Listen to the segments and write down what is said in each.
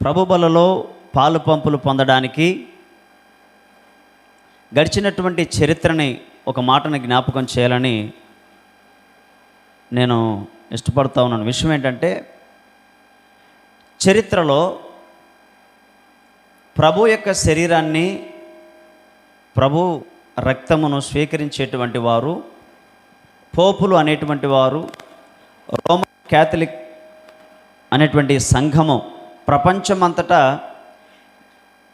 ప్రభు బలలో పాలు పంపులు పొందడానికి గడిచినటువంటి చరిత్రని ఒక మాటని జ్ఞాపకం చేయాలని నేను ఇష్టపడుతూ ఉన్నాను. విషయం ఏంటంటే, చరిత్రలో ప్రభు యొక్క శరీరాన్ని, ప్రభు రక్తమును స్వీకరించేటువంటి వారు, పోపులు అనేటువంటి వారు, రోమన్ క్యాథలిక్ అనేటువంటి సంఘము ప్రపంచమంతటా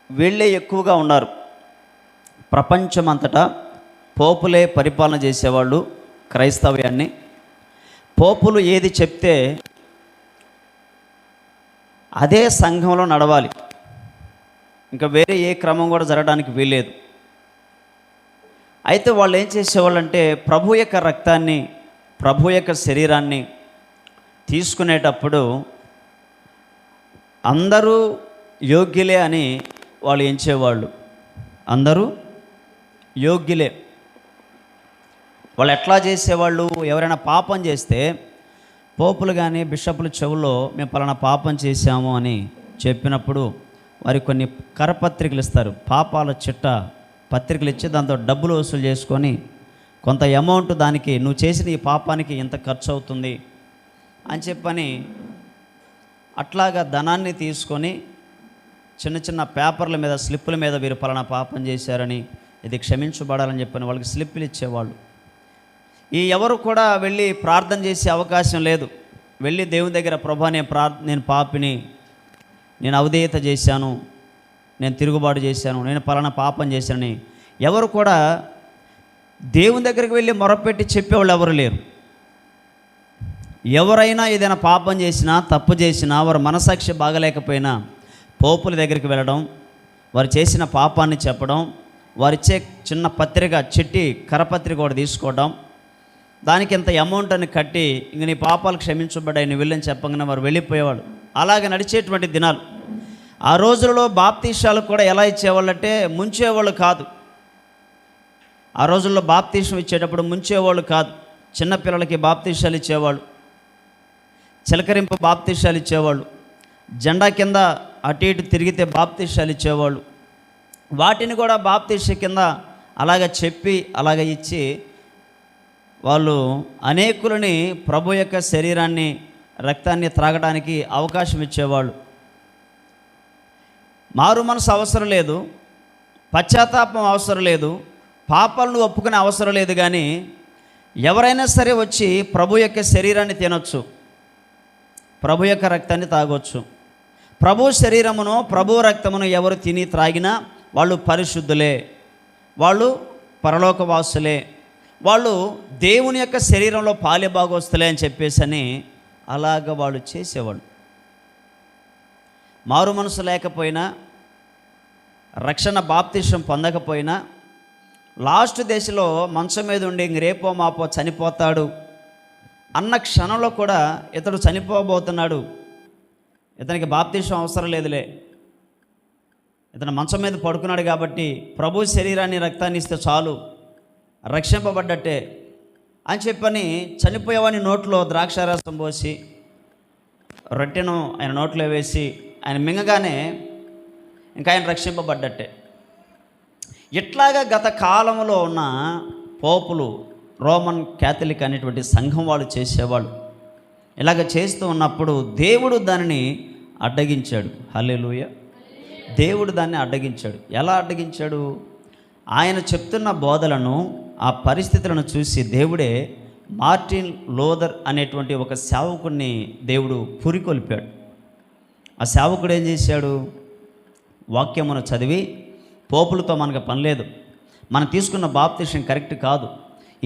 వీళ్ళే ఎక్కువగా ఉన్నారు. ప్రపంచమంతటా పోపులే పరిపాలన చేసేవాళ్ళు క్రైస్తవ్యాన్ని. పోపులు ఏది చెప్తే అదే సంఘంలో నడవాలి, ఇంకా వేరే ఏ క్రమం కూడా జరగడానికి వీల్లేదు. అయితే వాళ్ళు ఏం చేసేవాళ్ళంటే, ప్రభు యొక్క రక్తాన్ని, ప్రభు యొక్క శరీరాన్ని తీసుకునేటప్పుడు అందరూ యోగ్యులే అని వాళ్ళు ఎంచేవాళ్ళు. అందరూ యోగ్యులే. వాళ్ళు ఎట్లా చేసేవాళ్ళు? ఎవరైనా పాపం చేస్తే పోపులు కానీ బిషపులు చెవుల్లో మేము పలానా పాపం చేశాము అని చెప్పినప్పుడు వారికి కొన్ని కరపత్రికలు ఇస్తారు, పాపాల చిట్ట పత్రికలు ఇచ్చి దాంతో డబ్బులు వసూలు చేసుకొని కొంత అమౌంట్ దానికి, నువ్వు చేసిన ఈ పాపానికి ఇంత ఖర్చు అవుతుంది అని చెప్పని అట్లాగా ధనాన్ని తీసుకొని చిన్న చిన్న పేపర్ల మీద, స్లిప్పుల మీద వీరు పలానా పాపం చేశారని, ఇది క్షమించబడాలని చెప్పని వాళ్ళకి స్లిప్పులు ఇచ్చేవాళ్ళు. ఈ ఎవరు కూడా వెళ్ళి ప్రార్థన చేసే అవకాశం లేదు. వెళ్ళి దేవుని దగ్గర, ప్రభా నేను పాపిని, నేను అవిధేయత చేశాను, నేను తిరుగుబాటు చేశాను, నేను పలానా పాపం చేశానని ఎవరు కూడా దేవుని దగ్గరికి వెళ్ళి మొరపెట్టి చెప్పేవాళ్ళు ఎవరు లేరు. ఎవరైనా ఏదైనా పాపం చేసినా, తప్పు చేసినా, వారు మనసాక్షి బాగలేకపోయినా పోపుల దగ్గరికి వెళ్ళడం, వారు చేసిన పాపాన్ని చెప్పడం, వారిచ్చే చిన్న పత్రిక, చిట్టి కరపత్రిక కూడా తీసుకోవడం, దానికి ఇంత అమౌంట్ అని కట్టి ఇంక నీ పాపాలు క్షమించబడ్డాయి నువ్వు వెళ్ళని చెప్పగానే వారు వెళ్ళిపోయేవాళ్ళు. అలాగే నడిచేటువంటి దినాలు. ఆ రోజులలో బాప్తీసాలు కూడా ఎలా ఇచ్చేవాళ్ళంటే ముంచేవాళ్ళు కాదు. ఆ రోజుల్లో బాప్తీసం ఇచ్చేటప్పుడు ముంచేవాళ్ళు కాదు. చిన్నపిల్లలకి బాప్తీసాలు ఇచ్చేవాళ్ళు, చిలకరింపు బాప్తీసాలు ఇచ్చేవాళ్ళు, జెండా కింద అటు ఇటు తిరిగితే బాప్తీసాలు ఇచ్చేవాళ్ళు. వాటిని కూడా బాప్తీస కింద అలాగ చెప్పి అలాగ ఇచ్చి వాళ్ళు అనేకులని ప్రభు యొక్క శరీరాన్ని, రక్తాన్ని త్రాగడానికి అవకాశం ఇచ్చేవాళ్ళు. మారు మనసు అవసరం లేదు, పశ్చాత్తాపం అవసరం లేదు, పాపాలను ఒప్పుకునే అవసరం లేదు. కానీ ఎవరైనా సరే వచ్చి ప్రభు యొక్క శరీరాన్ని తినొచ్చు, ప్రభు యొక్క రక్తాన్ని తాగొచ్చు. ప్రభు శరీరమును, ప్రభు రక్తమును ఎవరు తిని త్రాగినా వాళ్ళు పరిశుద్ధులే, వాళ్ళు పరలోకవాసులే, వాళ్ళు దేవుని యొక్క శరీరంలో పాలిభాగస్తులే అని చెప్పేసి అని అలాగ వాళ్ళు చేసేవాళ్ళు. మారు మనసు లేకపోయినా, రక్షణ బాప్తిసం పొందకపోయినా, లాస్ట్ దశలో మంచం మీద ఉండి ఇంక రేపో మాపో చనిపోతాడు అన్న క్షణంలో కూడా ఇతడు చనిపోబోతున్నాడు, ఇతనికి బాప్తిసం అవసరం లేదులే, ఇతను మంచం మీద పడుకున్నాడు కాబట్టి ప్రభు శరీరాన్ని, రక్తాన్ని ఇస్తే చాలు, రక్షింపబడ్డట్టే అని చెప్పని చనిపోయేవాని నోట్లో ద్రాక్షారసం పోసి రొట్టెను ఆయన నోట్లో వేసి ఆయన మింగగానే ఇంకా ఆయన రక్షింపబడ్డట్టే. ఇట్లాగా గత కాలంలో ఉన్న పోపులు, రోమన్ క్యాథలిక్ అనేటువంటి సంఘం వాళ్ళు చేసేవాళ్ళు. ఇలాగ చేస్తూ ఉన్నప్పుడు దేవుడు దానిని అడ్డగించాడు. హల్లెలూయా. దేవుడు దాన్ని అడ్డగించాడు. ఎలా అడ్డగించాడు? ఆయన చెప్తున్న బోధలను, ఆ పరిస్థితులను చూసి దేవుడే మార్టిన్ లూథర్ అనేటువంటి ఒక సేవకుడిని దేవుడు పురికొల్పాడు. ఆ సేవకుడు ఏం చేశాడు? వాక్యమును చదివి, పోపులతో మనకు పని లేదు, మనం తీసుకున్న బాప్తిసం కరెక్ట్ కాదు,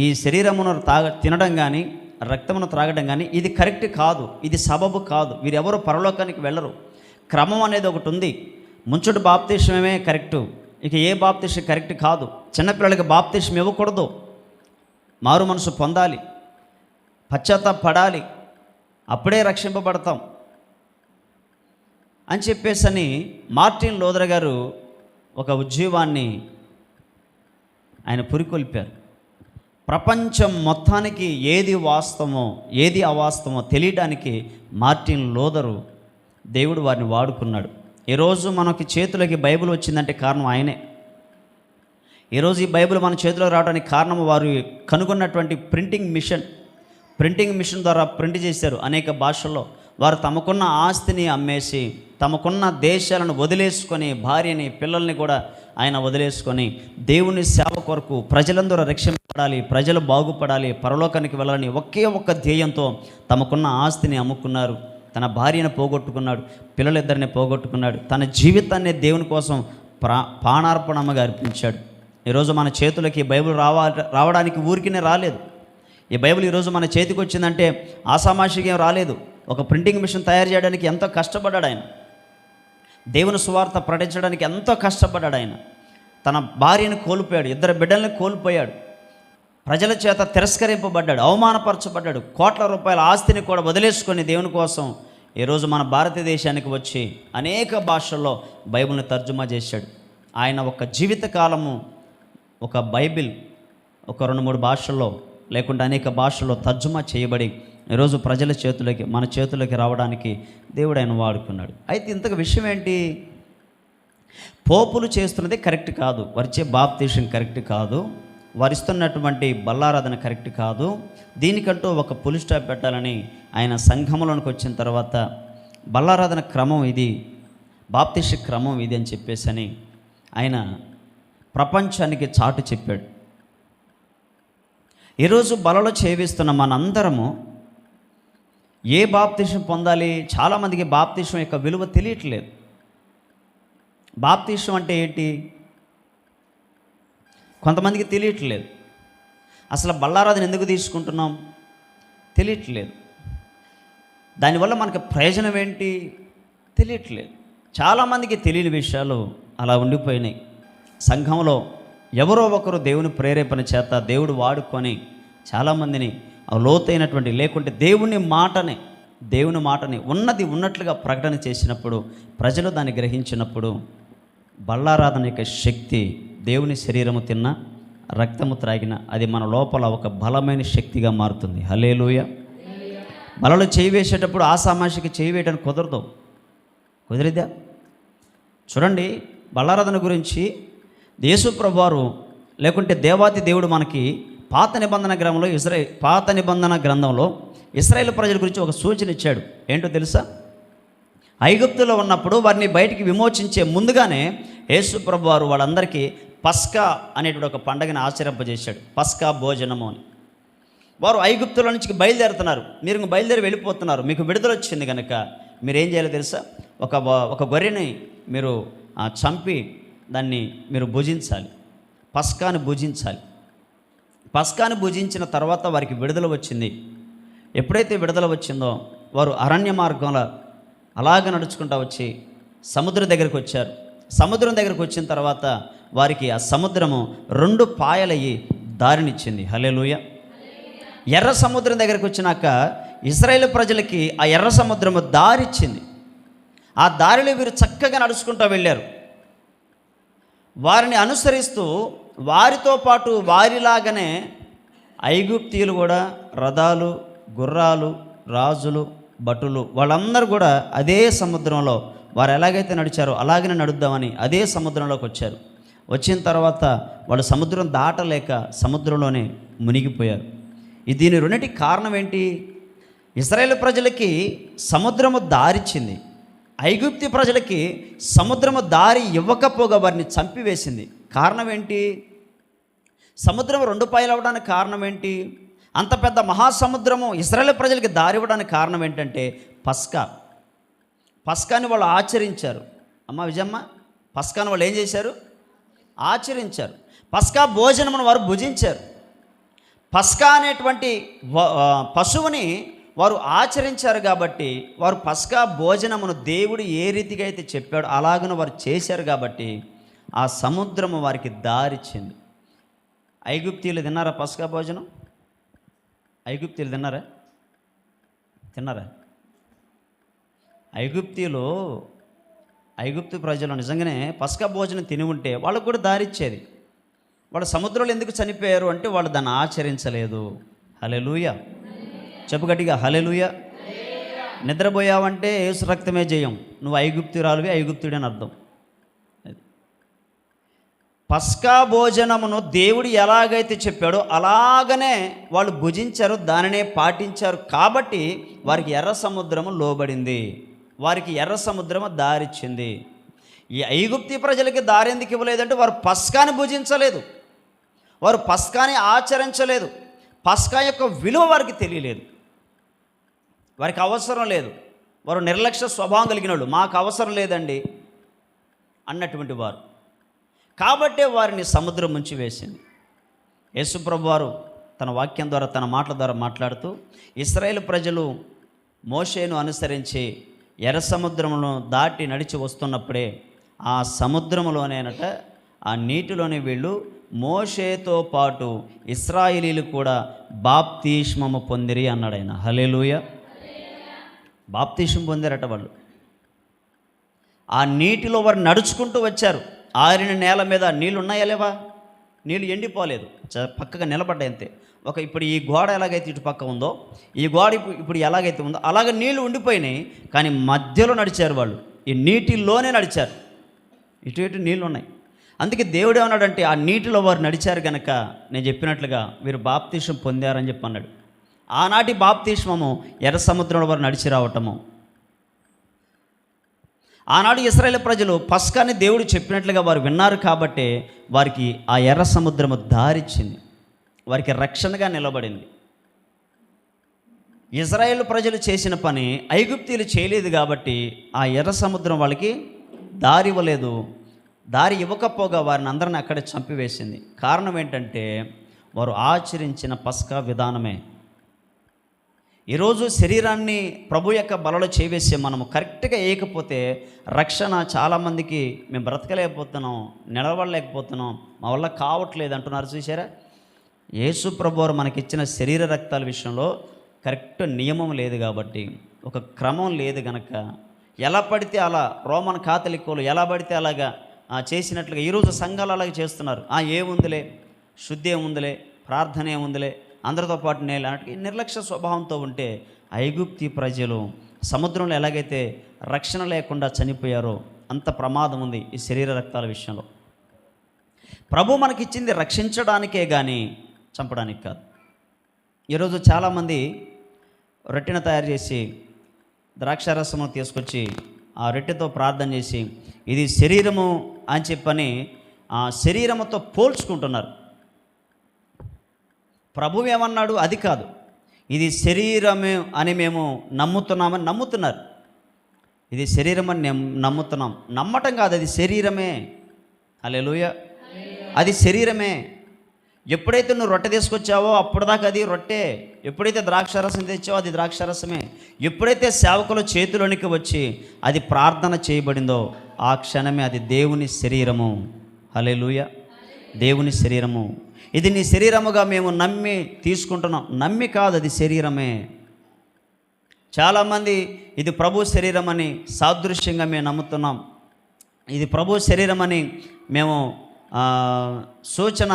ఈ శరీరమును తినడం కానీ రక్తమును త్రాగడం కానీ ఇది కరెక్ట్ కాదు, ఇది సబబు కాదు, వీరెవరు పరలోకానికి వెళ్ళరు, క్రమం అనేది ఒకటి ఉంది, ముంచుడు బాప్తిసమే కరెక్టు, ఇక ఏ బాప్తిసం కరెక్ట్ కాదు, చిన్నపిల్లలకి బాప్తిసం ఇవ్వకూడదు, మారు మనసు పొందాలి, పశ్చాత్తాపడాలి, అప్పుడే రక్షింపబడతాం అని చెప్పేసని మార్టిన్ లూథర్ గారు ఒక ఉద్యమాన్ని ఆయన పురికొల్పారు. ప్రపంచం మొత్తానికి ఏది వాస్తవమో ఏది అవాస్తవమో తెలియడానికి మార్టిన్ లూథరు దేవుడు వారిని వాడుకున్నాడు. ఈరోజు మనకి చేతులకి బైబిల్ వచ్చిందంటే కారణం ఆయనే. ఈరోజు ఈ బైబిల్ మన చేతిలో రావడానికి కారణం వారు కనుగొన్నటువంటి ప్రింటింగ్ మిషన్ ద్వారా ప్రింట్ చేశారు అనేక భాషల్లో. వారు తమకున్న ఆస్తిని అమ్మేసి, తమకున్న దేశాలను వదిలేసుకొని, భార్యని పిల్లల్ని కూడా ఆయన వదిలేసుకొని దేవుని సేవ కొరకు ప్రజలందరూ రక్షింపబడాలి, ప్రజలు బాగుపడాలి, పరలోకానికి వెళ్ళాలని ఒకే ఒక్క ధ్యేయంతో తమకున్న ఆస్తిని అమ్ముకున్నారు. తన భార్యను పోగొట్టుకున్నాడు, పిల్లలిద్దరిని పోగొట్టుకున్నాడు, తన జీవితాన్ని దేవుని కోసం ప్రాణార్పణముగా అర్పించాడు. ఈరోజు మన చేతులకి బైబిల్ రావడానికి ఊరికినే రాలేదు. ఈ బైబిల్ ఈరోజు మన చేతికి వచ్చిందంటే ఆషామాషిగా ఏం రాలేదు. ఒక ప్రింటింగ్ మిషన్ తయారు చేయడానికి ఎంతో కష్టపడ్డాడు ఆయన. దేవుని సువార్త ప్రకటించడానికి ఎంతో కష్టపడ్డాడు ఆయన. తన భార్యను కోల్పోయాడు, 2 బిడ్డల్ని కోల్పోయాడు, ప్రజల చేత తిరస్కరింపబడ్డాడు, అవమానపరచబడ్డాడు, కోట్ల రూపాయల ఆస్తిని కూడా వదిలేసుకొని దేవుని కోసం ఈరోజు మన భారతదేశానికి వచ్చి అనేక భాషల్లో బైబిల్ని తర్జుమా చేశాడు. ఆయన ఒక జీవితకాలము ఒక బైబిల్ ఒక 2-3 భాషల్లో లేకుంటే అనేక భాషల్లో తర్జుమా చేయబడి ఈరోజు ప్రజల చేతులకి, మన చేతులకి రావడానికి దేవుడు ఆయన వాడుకున్నాడు. అయితే ఇంతకు విషయం ఏంటి? పోపులు చేస్తున్నది కరెక్ట్ కాదు, వారిచ్చే బాప్తీసం కరెక్ట్ కాదు, వారిస్తున్నటువంటి బల్లారాధన కరెక్ట్ కాదు. దీనికంటూ ఒక పులి స్టాప్ పెట్టాలని ఆయన సంఘంలోనికి వచ్చిన తర్వాత బల్లారాధన క్రమం ఇది, బాప్తీస క్రమం ఇది అని చెప్పేసి ఆయన ప్రపంచానికి చాటు చెప్పాడు. ఈరోజు బలలో చేవిస్తున్న మనందరము ఏ బాప్తీసం పొందాలి? చాలామందికి బాప్తీసం యొక్క విలువ తెలియట్లేదు. బాప్తీసం అంటే ఏంటి కొంతమందికి తెలియట్లేదు. అసలు బల్లారాధన ఎందుకు తీసుకుంటున్నాం తెలియట్లేదు. దానివల్ల మనకు ప్రయోజనం ఏంటి తెలియట్లేదు. చాలామందికి తెలియని విషయాలు అలా ఉండిపోయినాయి. సంఘంలో ఎవరో ఒకరు దేవుని ప్రేరేపణ చేత దేవుడు వాడుకొని చాలామందిని లోతైనటువంటి లేకుంటే దేవుని మాటని ఉన్నది ఉన్నట్లుగా ప్రకటన చేసినప్పుడు, ప్రజలు దాన్ని గ్రహించినప్పుడు బల్లారాధన యొక్క శక్తి దేవుని శరీరము తిన్న, రక్తము త్రాగిన అది మన లోపల ఒక బలమైన శక్తిగా మారుతుంది. హల్లెలూయా. బలలో చేయి వేసేటప్పుడు ఆషామాషికి చేయి వేయడానికి కుదిరిద్దా? చూడండి, బల్లారాధన గురించి యేసు ప్రభువారు లేకుంటే దేవాతి దేవుడు మనకి పాత నిబంధన గ్రంథంలో ఇశ్రాయేలు ప్రజల గురించి ఒక సూచన ఇచ్చాడు. ఏంటో తెలుసా? ఐగుప్తులో ఉన్నప్పుడు వారిని బయటికి విమోచించే ముందుగానే యేసు ప్రభువారు వాళ్ళందరికీ పస్కా అనేటువంటి ఒక పండుగని ఆచరింపజేశాడు. పస్కా భోజనము అని. వారు ఐగుప్తుల నుంచి బయలుదేరుతున్నారు, మీరు బయలుదేరి వెళ్ళిపోతున్నారు, మీకు విడుదల వచ్చింది కనుక మీరు ఏం చేయాలో తెలుసా? ఒక గొర్రెని మీరు చంపి దాన్ని మీరు భుజించాలి, పస్కాని భుజించాలి. పస్కాని భుజించిన తర్వాత వారికి విడుదల వచ్చింది. ఎప్పుడైతే విడుదల వచ్చిందో వారు అరణ్య మార్గంలో అలాగ నడుచుకుంటూ వచ్చి సముద్రం దగ్గరికి వచ్చారు. సముద్రం దగ్గరికి వచ్చిన తర్వాత వారికి ఆ సముద్రము 2 పాయలయ్యి దారినిచ్చింది. హల్లెలూయా. ఎర్ర సముద్రం దగ్గరికి వచ్చినాక ఇశ్రాయేలు ప్రజలకి ఆ ఎర్ర సముద్రము దారిచ్చింది. ఆ దారిలో వీరు చక్కగా నడుచుకుంటూ వెళ్ళారు. వారిని అనుసరిస్తూ వారితో పాటు వారిలాగానే ఐగుప్తీయులు కూడా రథాలు, గుర్రాలు, రాజులు, భటులు వాళ్ళందరూ కూడా అదే సముద్రంలో వారు ఎలాగైతే నడిచారో అలాగనే నడుద్దామని అదే సముద్రంలోకి వచ్చారు. వచ్చిన తర్వాత వాళ్ళు సముద్రం దాటలేక సముద్రంలోనే మునిగిపోయారు. దీని రెండింటికి కారణం ఏంటి? ఇశ్రాయేలు ప్రజలకి సముద్రము దారిచ్చింది, ఐగుప్తి ప్రజలకి సముద్రము దారి ఇవ్వకపోగా వారిని చంపివేసింది. కారణం ఏంటి? సముద్రం 2 పాయలు అవ్వడానికి కారణం ఏంటి? అంత పెద్ద మహాసముద్రము ఇశ్రాయేలు ప్రజలకి దారి ఇవ్వడానికి కారణం ఏంటంటే పస్కాని వాళ్ళు ఆచరించారు. అమ్మ విజయమ్మ, పస్కాని వాళ్ళు ఏం చేశారు? ఆచరించారు. పస్కా భోజనమును వారు భుజించారు. పస్కా అనేటువంటి పశువుని వారు ఆచరించారు కాబట్టి వారు పస్కా భోజనమును దేవుడు ఏ రీతిగా అయితే చెప్పాడో అలాగను వారు చేశారు కాబట్టి ఆ సముద్రము వారికి దారిచ్చింది. ఐగుప్తీయులు తిన్నారా పస్కా భోజనం? ఐగుప్తీయులు తిన్నారా? ఐగుప్తు ప్రజలు నిజంగానే పస్కా భోజనం తిని ఉంటే వాళ్ళకు కూడా దారిచ్చేది. వాళ్ళు సముద్రంలో ఎందుకు చనిపోయారు అంటే వాళ్ళు దాన్ని ఆచరించలేదు. హల్లెలూయా. చెప్పు గట్టిగా హల్లెలూయా. నిద్రపోయావంటే యేసు రక్తమే జయం. నువ్వు ఐగుప్తురాలువి, ఐగుప్తుడి అని అర్థం. పస్కా భోజనమును దేవుడు ఎలాగైతే చెప్పాడో అలాగనే వాళ్ళు భుజించారు, దానినే పాటించారు. కాబట్టి వారికి ఎర్ర సముద్రము లోబడింది, వారికి ఎర్ర సముద్రము దారిచ్చింది. ఈ ఐగుప్తి ప్రజలకి దారి ఎందుకు ఇవ్వలేదంటే వారు పస్కాని భుజించలేదు, వారు పస్కాని ఆచరించలేదు, పస్కా యొక్క విలువ వారికి తెలియలేదు, వారికి అవసరం లేదు. వారు నిర్లక్ష్య స్వభావం కలిగిన వాళ్ళు, మాకు అవసరం లేదండి అన్నటువంటి వారు. కాబట్టే వారిని సముద్రం ముంచి వేసింది. యేసుప్రభు వారు తన వాక్యం ద్వారా, తన మాటల ద్వారా మాట్లాడుతూ, ఇశ్రాయేలు ప్రజలు మోషేను అనుసరించి ఎర్ర సముద్రమును దాటి నడిచి వస్తున్నప్పుడే ఆ సముద్రములోనేనట, ఆ నీటిలోనే వీళ్ళు మోషేతో పాటు ఇశ్రాయేలీలు కూడా బాప్తిస్మము పొందిరి అన్నాడు ఆయన. హల్లెలూయా. బాప్తిస్మం పొందారట వాళ్ళు. ఆ నీటిలో వారు నడుచుకుంటూ వచ్చారు. ఆరిన నేల మీద నీళ్ళు ఉన్నాయా లేవా? నీళ్ళు ఎండిపోలేదు, పక్కగా నిలబడ్డాయి అంతే. ఇప్పుడు ఈ గోడ ఎలాగైతే ఇటు పక్క ఉందో, ఈ గోడ ఇప్పుడు ఎలాగైతే ఉందో అలాగే నీళ్లు ఉండిపోయినాయి. కానీ మధ్యలో నడిచారు వాళ్ళు, ఈ నీటిలోనే నడిచారు. ఇటు నీళ్ళు ఉన్నాయి. అందుకే దేవుడు ఏమన్నాడంటే, ఆ నీటిలో వారు నడిచారు కనుక నేను చెప్పినట్లుగా వీరు బాప్తిస్మం పొందారని చెప్పి అన్నాడు. ఆనాటి బాప్తిస్మము ఎర్ర సముద్రంలో వారు నడిచి రావటము. ఆనాడు ఇశ్రాయేలు ప్రజలు పస్కాని దేవుడు చెప్పినట్లుగా వారు విన్నారు కాబట్టి వారికి ఆ ఎర్ర సముద్రము దారిచ్చింది, వారికి రక్షణగా నిలబడింది. ఇశ్రాయేలు ప్రజలు చేసిన పని ఐగుప్తీయులు చేయలేదు కాబట్టి ఆ ఎర్ర సముద్రం వాళ్ళకి దారి ఇవ్వలేదు. దారి ఇవ్వకపోగా వారిని అందరిని అక్కడే చంపివేసింది. కారణం ఏంటంటే వారు ఆచరించిన పస్కా విధానమే. ఈరోజు శరీరాన్ని ప్రభు యొక్క బలలో చేవేసే మనము కరెక్ట్గా వేయకపోతే రక్షణ చాలామందికి మేము బ్రతకలేకపోతున్నాం, నిలబడలేకపోతున్నాం, మా వల్ల కావట్లేదు అంటున్నారు. చూసారా, యేసు ప్రభు వారు మనకిచ్చిన శరీర రక్తాల విషయంలో కరెక్ట్ నియమం లేదు కాబట్టి, ఒక క్రమం లేదు గనక ఎలా పడితే అలా రోమన్ కాథలిక్కులు ఎలా పడితే అలాగా చేసినట్లుగా ఈరోజు సంఘాలు అలాగే చేస్తున్నారు. ఏముందిలే, శుద్ధి ఏముందిలే, ప్రార్థన ఏముందిలే, అందరితో పాటు నేను అన్నట్టు నిర్లక్ష్య స్వభావంతో ఉంటే ఐగుప్తి ప్రజలు సముద్రంలో ఎలాగైతే రక్షణ లేకుండా చనిపోయారో అంత ప్రమాదం ఉంది ఈ శరీర రక్తాల విషయంలో. ప్రభు మనకిచ్చింది రక్షించడానికే కానీ చంపడానికి కాదు. ఈరోజు చాలామంది రొట్టెను తయారు చేసి ద్రాక్షారసము తీసుకొచ్చి ఆ రొట్టెతో ప్రార్థన చేసి ఇది శరీరము అని చెప్పని ఆ శరీరముతో పోల్చుకుంటున్నారు. ప్రభువు ఏమన్నాడు? అది కాదు, ఇది శరీరమే అని మేము నమ్ముతున్నామని నమ్ముతున్నారు. ఇది శరీరం అని నమ్ముతున్నాం. నమ్మటం కాదు, అది శరీరమే. హల్లెలూయా. అది శరీరమే. ఎప్పుడైతే నువ్వు రొట్టె తీసుకొచ్చావో అప్పటిదాకా అది రొట్టె, ఎప్పుడైతే ద్రాక్షారసం తెచ్చావో అది ద్రాక్షారసమే. ఎప్పుడైతే సేవకుల చేతిలోనికి వచ్చి అది ప్రార్థన చేయబడిందో ఆ క్షణమే అది దేవుని శరీరము. హల్లెలూయా. దేవుని శరీరము. ఇది నీ శరీరముగా మేము నమ్మి తీసుకుంటున్నాం. నమ్మి కాదు, అది శరీరమే. చాలామంది ఇది ప్రభు శరీరం అని సాదృశ్యంగా మేము నమ్ముతున్నాం, ఇది ప్రభు శరీరం అని మేము సూచన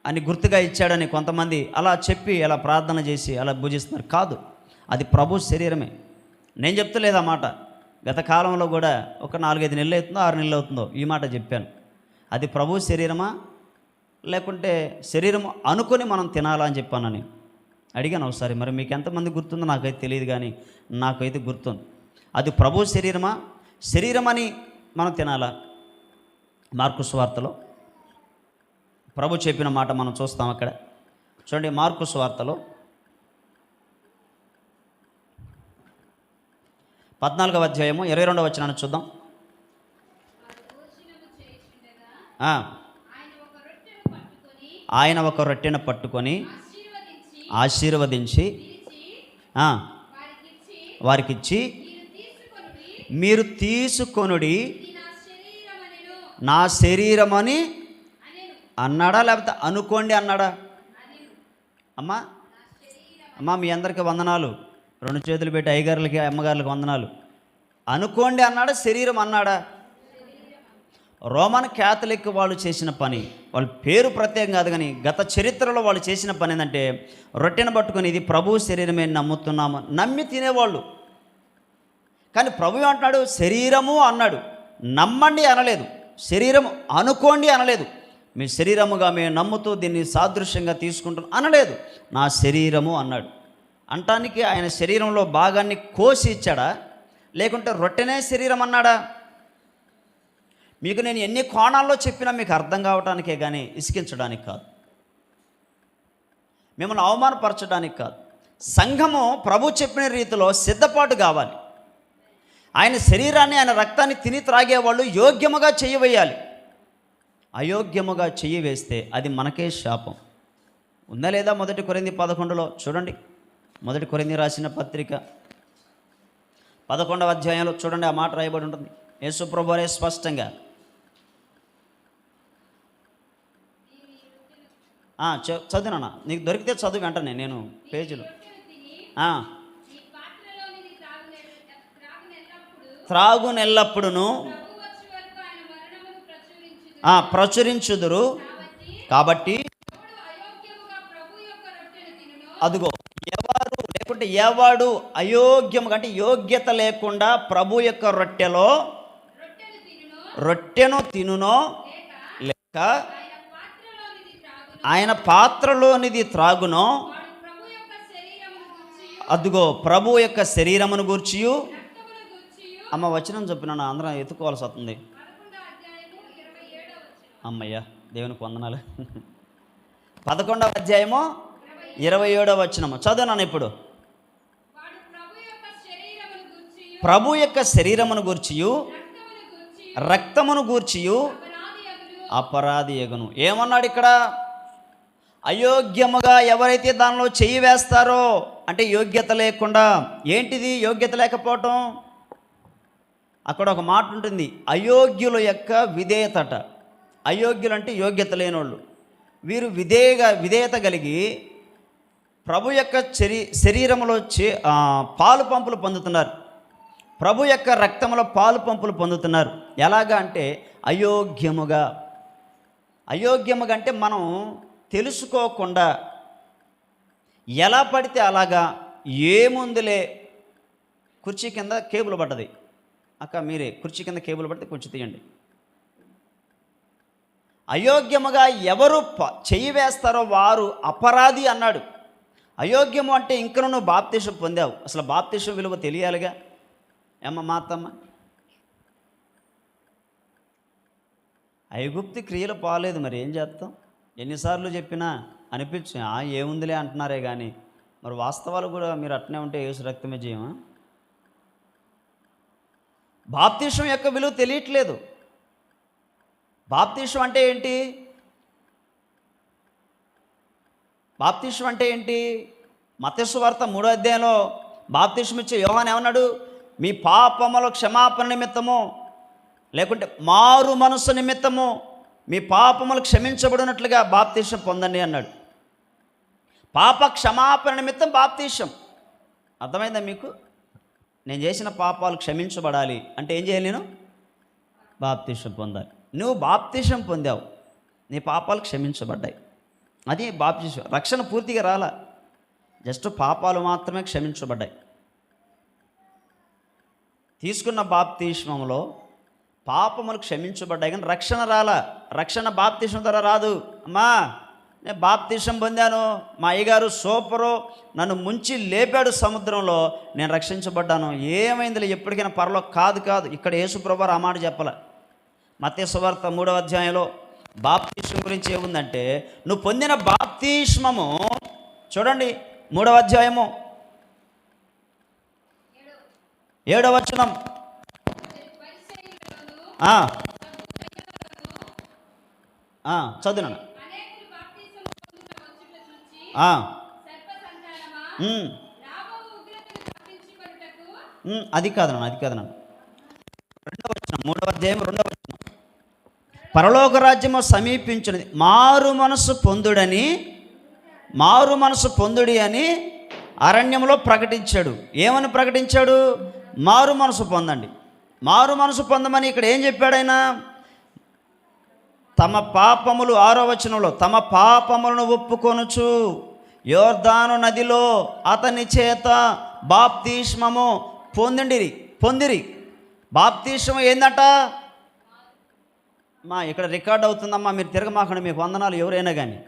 అని గుర్తుగా ఇచ్చాడని కొంతమంది అలా చెప్పి అలా ప్రార్థన చేసి అలా భుజిస్తున్నారు. కాదు, అది ప్రభు శరీరమే. నేను చెప్తలేదు ఆ మాట. గత కాలంలో కూడా ఒక 4-5 నెలలు అవుతుందో 6 నెలలు అవుతుందో ఈ మాట చెప్పాను. అది ప్రభు శరీరమా లేకుంటే శరీరం అనుకొని మనం తినాలా అని చెప్పానని అడిగాను ఒకసారి. మరి మీకు ఎంతమంది గుర్తుందో నాకైతే తెలియదు, కానీ నాకైతే గుర్తుంది. అది ప్రభు శరీరమా, శరీరమని మనం తినాలా? మార్కు సువార్తలో ప్రభు చెప్పిన మాట మనం చూస్తాం. అక్కడ చూడండి, మార్కు సువార్తలో 14వ అధ్యాయము 22వ వచనాన్ని చూద్దాం. ఆయన ఒక రొట్టెను పట్టుకొని ఆశీర్వదించి వారికిచ్చి, మీరు తీసుకొనుడి, నా శరీరమని అన్నాడా లేకపోతే అనుకోండి అన్నాడా? అమ్మా మీ అందరికీ వందనాలు. 2 చేతులు పెట్టి అయ్యగారులకి అమ్మగారులకి వందనాలు. అనుకోండి అన్నాడా, శరీరం అన్నాడా? రోమన్ క్యాథలిక్ వాళ్ళు చేసిన పని, వాళ్ళ పేరు ప్రత్యేకం కాదు కానీ గత చరిత్రలో వాళ్ళు చేసిన పని ఏంటంటే రొట్టెను పట్టుకొని ఇది ప్రభు శరీరమే నమ్ముతున్నాము నమ్మి తినేవాళ్ళు. కానీ ప్రభు ఏమంటున్నాడు? శరీరము అన్నాడు. నమ్మండి అనలేదు, శరీరం అనుకోండి అనలేదు. మీ శరీరముగా మేము నమ్ముతూ దీన్ని సాదృశ్యంగా తీసుకుంటాం అనలేదు. నా శరీరము అన్నాడు. అంటానికి ఆయన శరీరంలో భాగాన్ని కోసి ఇచ్చాడా, లేకుంటే రొట్టెనే శరీరం అన్నాడా? మీకు నేను ఎన్ని కోణాల్లో చెప్పినా మీకు అర్థం కావటానికే కానీ ఇసికించడానికి కాదు, మిమ్మల్ని అవమానపరచడానికి కాదు. సంఘము ప్రభు చెప్పిన రీతిలో సిద్ధపాటు కావాలి. ఆయన శరీరాన్ని, ఆయన రక్తాన్ని తిని త్రాగేవాళ్ళు యోగ్యముగా చెయ్యవేయాలి. అయోగ్యముగా చెయ్యి వేస్తే అది మనకే శాపం. ఉందా లేదా? 1 కొరింథీ 11లో చూడండి. 1 కొరింథీ రాసిన పత్రిక 11వ అధ్యాయంలో చూడండి, ఆ మాట రాయబడి ఉంటుంది. యేసు ప్రభువే స్పష్టంగా చదువునా, నీకు దొరికితే చదువు వెంటనే, నేను పేజీలో. త్రాగునెల్లప్పుడును ప్రచురించుదురు. కాబట్టి అదుగో ఎవరు, లేకుంటే ఎవడు అయోగ్యముగా, అంటే యోగ్యత లేకుండా ప్రభు యొక్క రొట్టెను తినునో, లేక ఆయన పాత్రలోనిది త్రాగునో, అదుగో ప్రభు యొక్క శరీరమును గూర్చియు. అమ్మ వచనం చెప్పినాను, అందరం ఎత్తుకోవాల్సి వస్తుంది. అమ్మయ్య, దేవునికి వందనాలు. 11వ అధ్యాయము 27వ వచనము చదువునాను ఇప్పుడు. ప్రభు యొక్క శరీరమును గూర్చియు రక్తమును గూర్చియు అపరాధి యగును. ఏమన్నాడు ఇక్కడ? అయోగ్యముగా ఎవరైతే దానిలో చెయ్యి వేస్తారో, అంటే యోగ్యత లేకుండా. ఏంటిది యోగ్యత లేకపోవటం? అక్కడ ఒక మాట ఉంటుంది, అయోగ్యుల యొక్క విధేయతట. అయోగ్యులు అంటే యోగ్యత లేనోళ్ళు. వీరు విధేయత కలిగి ప్రభు యొక్క శరీరంలో పాలు పంపులు పొందుతున్నారు, ప్రభు యొక్క రక్తంలో పాలు పంపులు పొందుతున్నారు. ఎలాగా అంటే అయోగ్యముగా. అయోగ్యముగా అంటే మనం తెలుసుకోకుండా ఎలా పడితే అలాగా, ఏముందులే, కుర్చీ కింద కేబుల్ పడ్డది అక్క, మీరే కుర్చీ కింద కేబుల్ పడితే కొంచెం తీయండి. అయోగ్యముగా ఎవరు చెయ్యి వేస్తారో వారు అపరాధి అన్నాడు. అయోగ్యము అంటే ఇంక నువ్వు బాప్తిసం పొందావు, అసలు బాప్తిసం విలువ తెలియాలిగా. ఏమ్మ మాతమ్మ, ఐగుప్తి క్రియలు పోలేదు, మరి ఏం చేస్తాం? ఎన్నిసార్లు చెప్పినా అనిపించి ఏముందిలే అంటున్నారే కానీ, మరి వాస్తవాలు కూడా మీరు అట్నే ఉంటే యేసు రక్తమే చేయమా? బాప్తిసం యొక్క విలువ తెలియట్లేదు. బాప్తిసం అంటే ఏంటి? బాప్తిసం అంటే ఏంటి? మత్తయి సువార్త 3వ అధ్యాయంలో బాప్తిసం ఇచ్చే యోహాను ఏమన్నాడు? మీ పాపముల క్షమాపణ నిమిత్తము, లేకుంటే మారు మనసు నిమిత్తము మీ పాపములు క్షమించబడినట్లుగా బాప్తిసం పొందండి అన్నాడు. పాప క్షమాపణ నిమిత్తం బాప్తిసం. అర్థమైందా మీకు? నేను చేసిన పాపాలు క్షమించబడాలి అంటే ఏం చేయాలి? నేను బాప్తిసం పొందాలి. నువ్వు బాప్తిసం పొందావు, నీ పాపాలు క్షమించబడ్డాయి, అది బాప్తిసం. రక్షణ పూర్తిగా రాలా, జస్ట్ పాపాలు మాత్రమే క్షమించబడ్డాయి. తీసుకున్న బాప్తిస్మంలో పాపములు క్షమించబడ్డాయి కానీ రక్షణ రాలా. రక్షణ బాప్తిసం ద్వారా రాదు. అమ్మా, నేను బాప్తిసం పొందాను, మా అయ్యగారు సూపరు, నన్ను ముంచి లేపాడు సముద్రంలో, నేను రక్షించబడ్డాను, ఏమైందిలే, ఎప్పటికైనా పరలోకం కాదు. ఇక్కడ యేసు ప్రభువు ఆ మాట చెప్పాల. మత్తయి సువార్త 3వ అధ్యాయంలో బాప్తిస్మం గురించి ఏముందంటే, నువ్వు పొందిన బాప్తిస్మము చూడండి, 3వ అధ్యాయము 7వ వచనం. చదువునా? అది కాదు నాన్న. 2వ వచనం, 3వ అధ్యాయం 2వ వచనం. పరలోక రాజ్యము సమీపించినది, మారు మనసు పొందుడి అని అరణ్యంలో ప్రకటించాడు. ఏమని ప్రకటించాడు? మారు మనసు పొందండి. మారు మనసు పొందమని ఇక్కడ ఏం చెప్పాడు ఆయన? తమ పాపములు, 6వ వచనంలో, తమ పాపములను ఒప్పుకొనుచు యోర్దాను నదిలో అతని చేత బాప్తిస్మము పొందిరి. బాప్తీసం ఏందట? ఇక్కడ రికార్డ్ అవుతుందమ్మా, మీరు తిరగమాకండి, మీకు వందనాలు ఎవరైనా కానీ,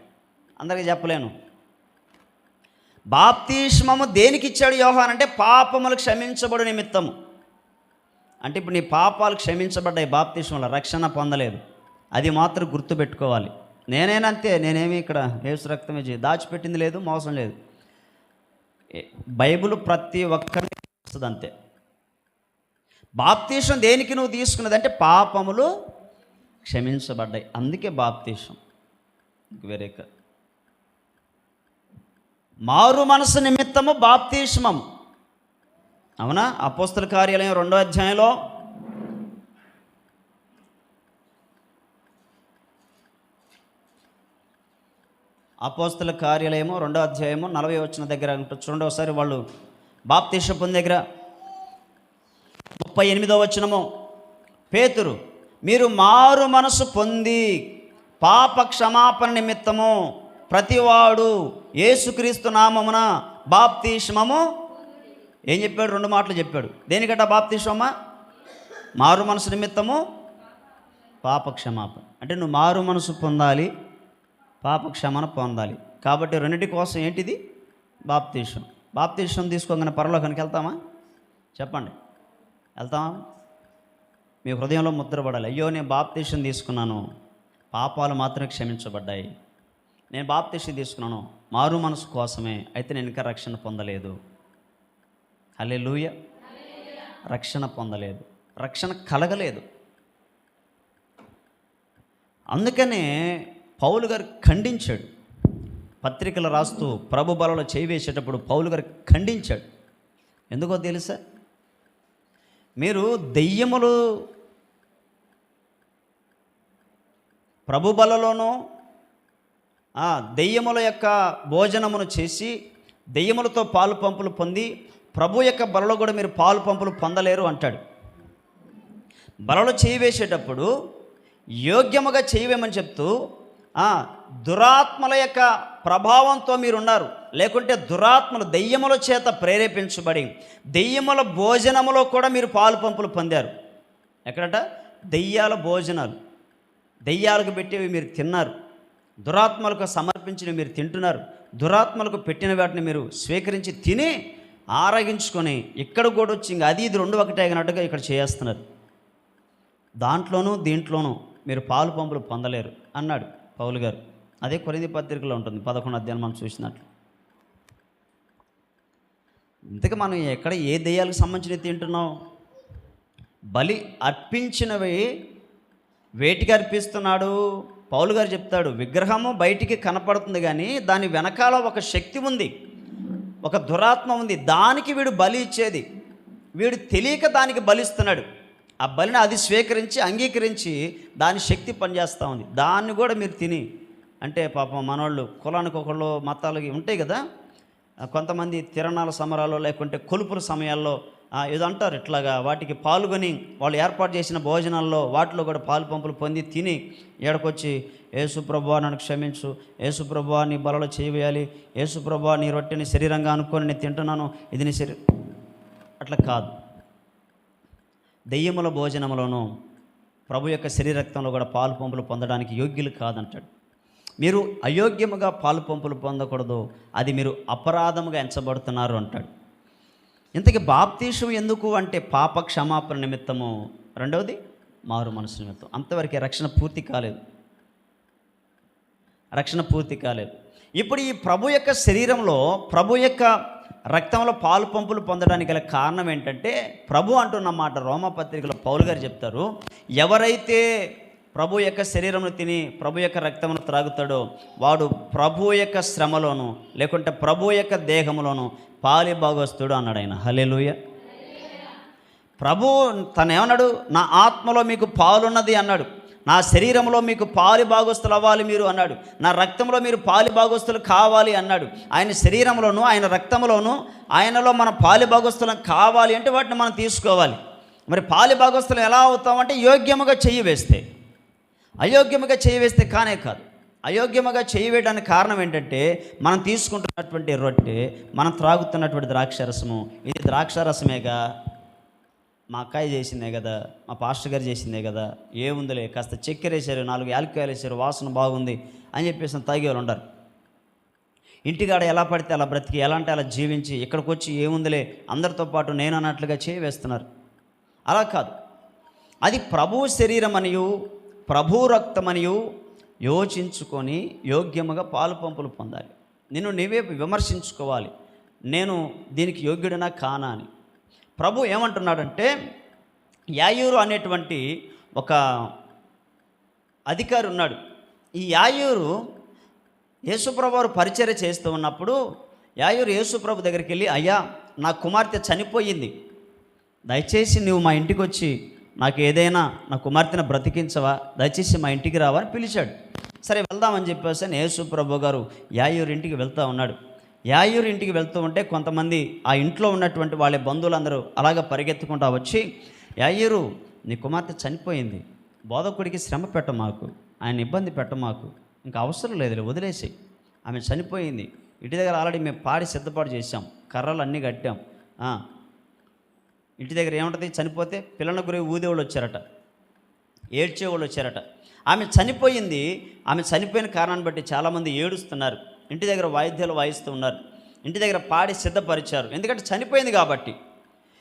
అందరికీ చెప్పలేను. బాప్తిస్మము దేనికి ఇచ్చాడు యోహాన్ అంటే పాపములు క్షమించబడు నిమిత్తము. అంటే ఇప్పుడు నీ పాపాలు క్షమించబడ్డాయి బాప్తిస్మంలో, రక్షణ పొందలేదు. అది మాత్రం గుర్తుపెట్టుకోవాలి. నేనేనంతే, నేనేమి ఇక్కడ యేసు రక్తమే దాచిపెట్టింది లేదు, మోసం లేదు. బైబిల్ ప్రతి ఒక్కరికి వస్తుంది అంతే. బాప్తిసం దేనికి నువ్వు తీసుకున్నది అంటే పాపములు క్షమించబడ్డాయి, అందుకే బాప్తిసం, వేరే కాదు. మారు మనసు నిమిత్తము బాప్తిస్మం, అవునా? అపోస్తల కార్యాలయం 2వ అధ్యాయంలో అపోస్తల కార్యాలయము 2వ అధ్యాయము 40వ వచనం దగ్గర చూడండి ఒకసారి. వాళ్ళు బాప్తిసం పొందిన దగ్గర 38వ వచనము, పేతురు, మీరు మారు మనసు పొంది పాప క్షమాపణ నిమిత్తము ప్రతివాడు యేసుక్రీస్తు నామమున బాప్తిస్మము. ఏం చెప్పాడు? 2 మాటలు చెప్పాడు. దేనికట బాప్తిస్మమా? మారు మనసు నిమిత్తము పాప క్షమాపణ. అంటే నువ్వు మారు మనసు పొందాలి, పాప క్షమణ పొందాలి. కాబట్టి రెండింటి కోసం ఏంటిది? బాప్తిసం. బాప్తిసం తీసుకోగానే పరలోకానికి వెళ్తామా? చెప్పండి, వెళ్తామా? మీ హృదయంలో ముద్రపడాలి, అయ్యో నేను బాప్తిసం తీసుకున్నాను, పాపాలు మాత్రమే క్షమించబడ్డాయి. నేను బాప్తిసం తీసుకున్నాను మారు మనసు కోసమే, అయితే నేను ఇంకా రక్షణ పొందలేదు. హల్లెలూయా. రక్షణ పొందలేదు, రక్షణ కలగలేదు. అందుకనే పౌలు గారు ఖండించాడు. పత్రికలు రాస్తూ ప్రభు బలలో చేయి వేసేటప్పుడు పౌలు గారు ఖండించాడు. ఎందుకో తెలుసా? మీరు దెయ్యములు ప్రభు బలలోనూ దెయ్యముల యొక్క భోజనమును చేసి దెయ్యములతో పాలు పంపులు పొంది ప్రభు యొక్క బలలో కూడా మీరు పాలు పంపులు పొందలేరు అంటాడు. బలలో చేయి వేసేటప్పుడు యోగ్యముగా చేయవేమని చెప్తూ దురాత్మల యొక్క ప్రభావంతో మీరున్నారు, లేకుంటే దురాత్మలు దెయ్యముల చేత ప్రేరేపించబడి దెయ్యముల భోజనములో కూడా మీరు పాలు పంపులు పొందారు. ఎక్కడట? దెయ్యాల భోజనాలు, దెయ్యాలకు పెట్టేవి మీరు తిన్నారు, దురాత్మలకు సమర్పించినవి మీరు తింటున్నారు, దురాత్మలకు పెట్టిన వాటిని మీరు స్వీకరించి తిని ఆరగించుకొని ఇక్కడ కూడా వచ్చి ఇంకా అది ఇది 2 ఒకటే అయినట్టుగా ఇక్కడ చేస్తున్నారు. దాంట్లోనూ దీంట్లోనూ మీరు పాలు పంపులు పొందలేరు అన్నాడు పౌలు గారు. అదే కొరింథీ పత్రికలో ఉంటుంది 11వ అధ్యాయం మనం చూసినట్లు. ఇంతకు మనం ఎక్కడ ఏ దెయ్యాలకు సంబంధించినవి తింటున్నాం? బలి అర్పించినవి వేటికి అర్పిస్తున్నాడు? పౌలు గారు చెప్తాడు, విగ్రహము బయటికి కనపడుతుంది కానీ దాని వెనకాల ఒక శక్తి ఉంది, ఒక దురాత్మ ఉంది, దానికి వీడు బలి ఇచ్చేది. వీడు తెలియక దానికి బలిస్తున్నాడు. ఆ బలిని అది స్వీకరించి అంగీకరించి దాని శక్తి పనిచేస్తూ ఉంది. దాన్ని కూడా మీరు తిని, అంటే పాపం మనోళ్ళు కులానికి ఒకళ్ళు మతాలు ఉంటాయి కదా, కొంతమంది తిరణాల సమరాలు లేకుంటే కొలుపుల సమయాల్లో ఏదో అంటారు, ఇట్లాగా వాటికి పాల్గొని వాళ్ళు ఏర్పాటు చేసిన భోజనాల్లో వాటిలో కూడా పాలు పంపులు పొంది తిని ఏడకొచ్చి యేసు ప్రభువా నన్ను క్షమించు, యేసు ప్రభువా నీ బలలో చేయవేయాలి, యేసు ప్రభువా నీ రొట్టెని శరీరంగా అనుకొని నేను తింటున్నాను, ఇది నీ శరీరం. అట్లా కాదు. దెయ్యముల భోజనములోనూ ప్రభు యొక్క శరీరక్తంలో కూడా పాలు పంపులు పొందడానికి యోగ్యులు కాదంటాడు. మీరు అయోగ్యముగా పాలు పంపులు పొందకూడదు, అది మీరు అపరాధముగా ఎంచబడుతున్నారు అంటాడు. ఇంతకీ బాప్తీసం ఎందుకు అంటే పాప క్షమాపణ నిమిత్తము, రెండవది మారు మనసు నిమిత్తం. అంతవరకే, రక్షణ పూర్తి కాలేదు, రక్షణ పూర్తి కాలేదు. ఇప్పుడు ఈ ప్రభు యొక్క శరీరంలో ప్రభు యొక్క రక్తంలో పాలు పంపులు పొందడానికి గల కారణం ఏంటంటే, ప్రభు అంటున్న మాట రోమపత్రికలో పౌలు గారు చెప్తారు, ఎవరైతే ప్రభు యొక్క శరీరమును తిని ప్రభు యొక్క రక్తమును త్రాగుతాడో వాడు ప్రభు యొక్క శ్రమలోను లేకుంటే ప్రభు యొక్క దేహములోను పాలి భాగస్తుడు అన్నాడు ఆయన. హల్లెలూయా. ప్రభు తను ఏమన్నాడు? నా ఆత్మలో మీకు పాలున్నది అన్నాడు, నా శరీరంలో మీకు పాలి భాగస్తులు అవ్వాలి మీరు అన్నాడు, నా రక్తంలో మీరు పాలి భాగస్తులు కావాలి అన్నాడు. ఆయన శరీరంలోనూ ఆయన రక్తంలోనూ ఆయనలో మన పాలి భాగస్తులం కావాలి అంటే వాటిని మనం తీసుకోవాలి. మరి పాలి భాగస్తులు ఎలా అవుతామంటే యోగ్యముగా చెయ్యి వేస్తే. అయోగ్యముగా చేయి వేస్తే కానే కాదు. అయోగ్యముగా చేయి వేయడానికి కారణం ఏంటంటే, మనం తీసుకుంటున్నటువంటి రొట్టె, మనం త్రాగుతున్నటువంటి ద్రాక్షారసము, ఇది ద్రాక్షారసమేగా. మా అక్కాయి చేసిందే కదా, మా పాస్టర్ గారు చేసిందే కదా, ఏముందిలే కాస్త చక్కెర వేసారు, 4 యాలక్కాయలు వేసారు, వాసన బాగుంది అని చెప్పేసి తాగేవాళ్ళు ఉండరు. ఇంటికాడ ఎలా పడితే అలా బ్రతికి, ఎలా అంటే అలా జీవించి ఇక్కడికి వచ్చి ఏముందిలే అందరితో పాటు నేను అన్నట్లుగా చేవేస్తున్నారు. అలా కాదు, అది ప్రభు శరీరమనియు ప్రభు రక్తమనియు యోచించుకొని యోగ్యముగా పాలు పంపులు పొందాలి. నిన్ను నీవే విమర్శించుకోవాలి, నేను దీనికి యోగ్యుడినా కానా అని. ప్రభు ఏమంటున్నాడంటే, యాయూరు అనేటువంటి ఒక అధికారి ఉన్నాడు. ఈ యాయూరు యేసుప్రభు వారు పరిచర్య చేస్తూ ఉన్నప్పుడు యాయూరు యేసుప్రభు దగ్గరికి వెళ్ళి, అయ్యా నా కుమార్తె చనిపోయింది, దయచేసి నువ్వు మా ఇంటికి వచ్చి నాకు ఏదైనా నా కుమార్తెను బ్రతికించవా, దయచేసి మా ఇంటికి రావా అని పిలిచాడు. సరే వెళ్దామని చెప్పేసి యేసుప్రభు గారు యాయూరు ఇంటికి వెళ్తూ ఉన్నాడు. యాయూరు ఇంటికి వెళ్తూ ఉంటే కొంతమంది ఆ ఇంట్లో ఉన్నటువంటి వాళ్ళ బంధువులందరూ అలాగ పరిగెత్తుకుంటూ వచ్చి, యాయూరు నీ కుమార్తె చనిపోయింది, బోధకుడికి శ్రమ పెట్టమాకు, ఆయన ఇబ్బంది పెట్టమాకు, ఇంకా అవసరం లేదు, వదిలేసి, ఆమె చనిపోయింది, ఇంటి దగ్గర ఆల్రెడీ మేము పాడి సిద్ధపాటు చేసాం, కర్రలు అన్నీ కట్టాం. ఇంటి దగ్గర ఏముంటుంది, చనిపోతే పిల్లల గురి ఊదేవాళ్ళు వచ్చారట, ఏడ్చేవాళ్ళు వచ్చారట. ఆమె చనిపోయింది, ఆమె చనిపోయిన కారణాన్ని బట్టి చాలామంది ఏడుస్తున్నారు, ఇంటి దగ్గర వాయిద్యాలు వాయిస్తూ ఉన్నారు, ఇంటి దగ్గర పాడి సిద్ధపరిచారు, ఎందుకంటే చనిపోయింది కాబట్టి.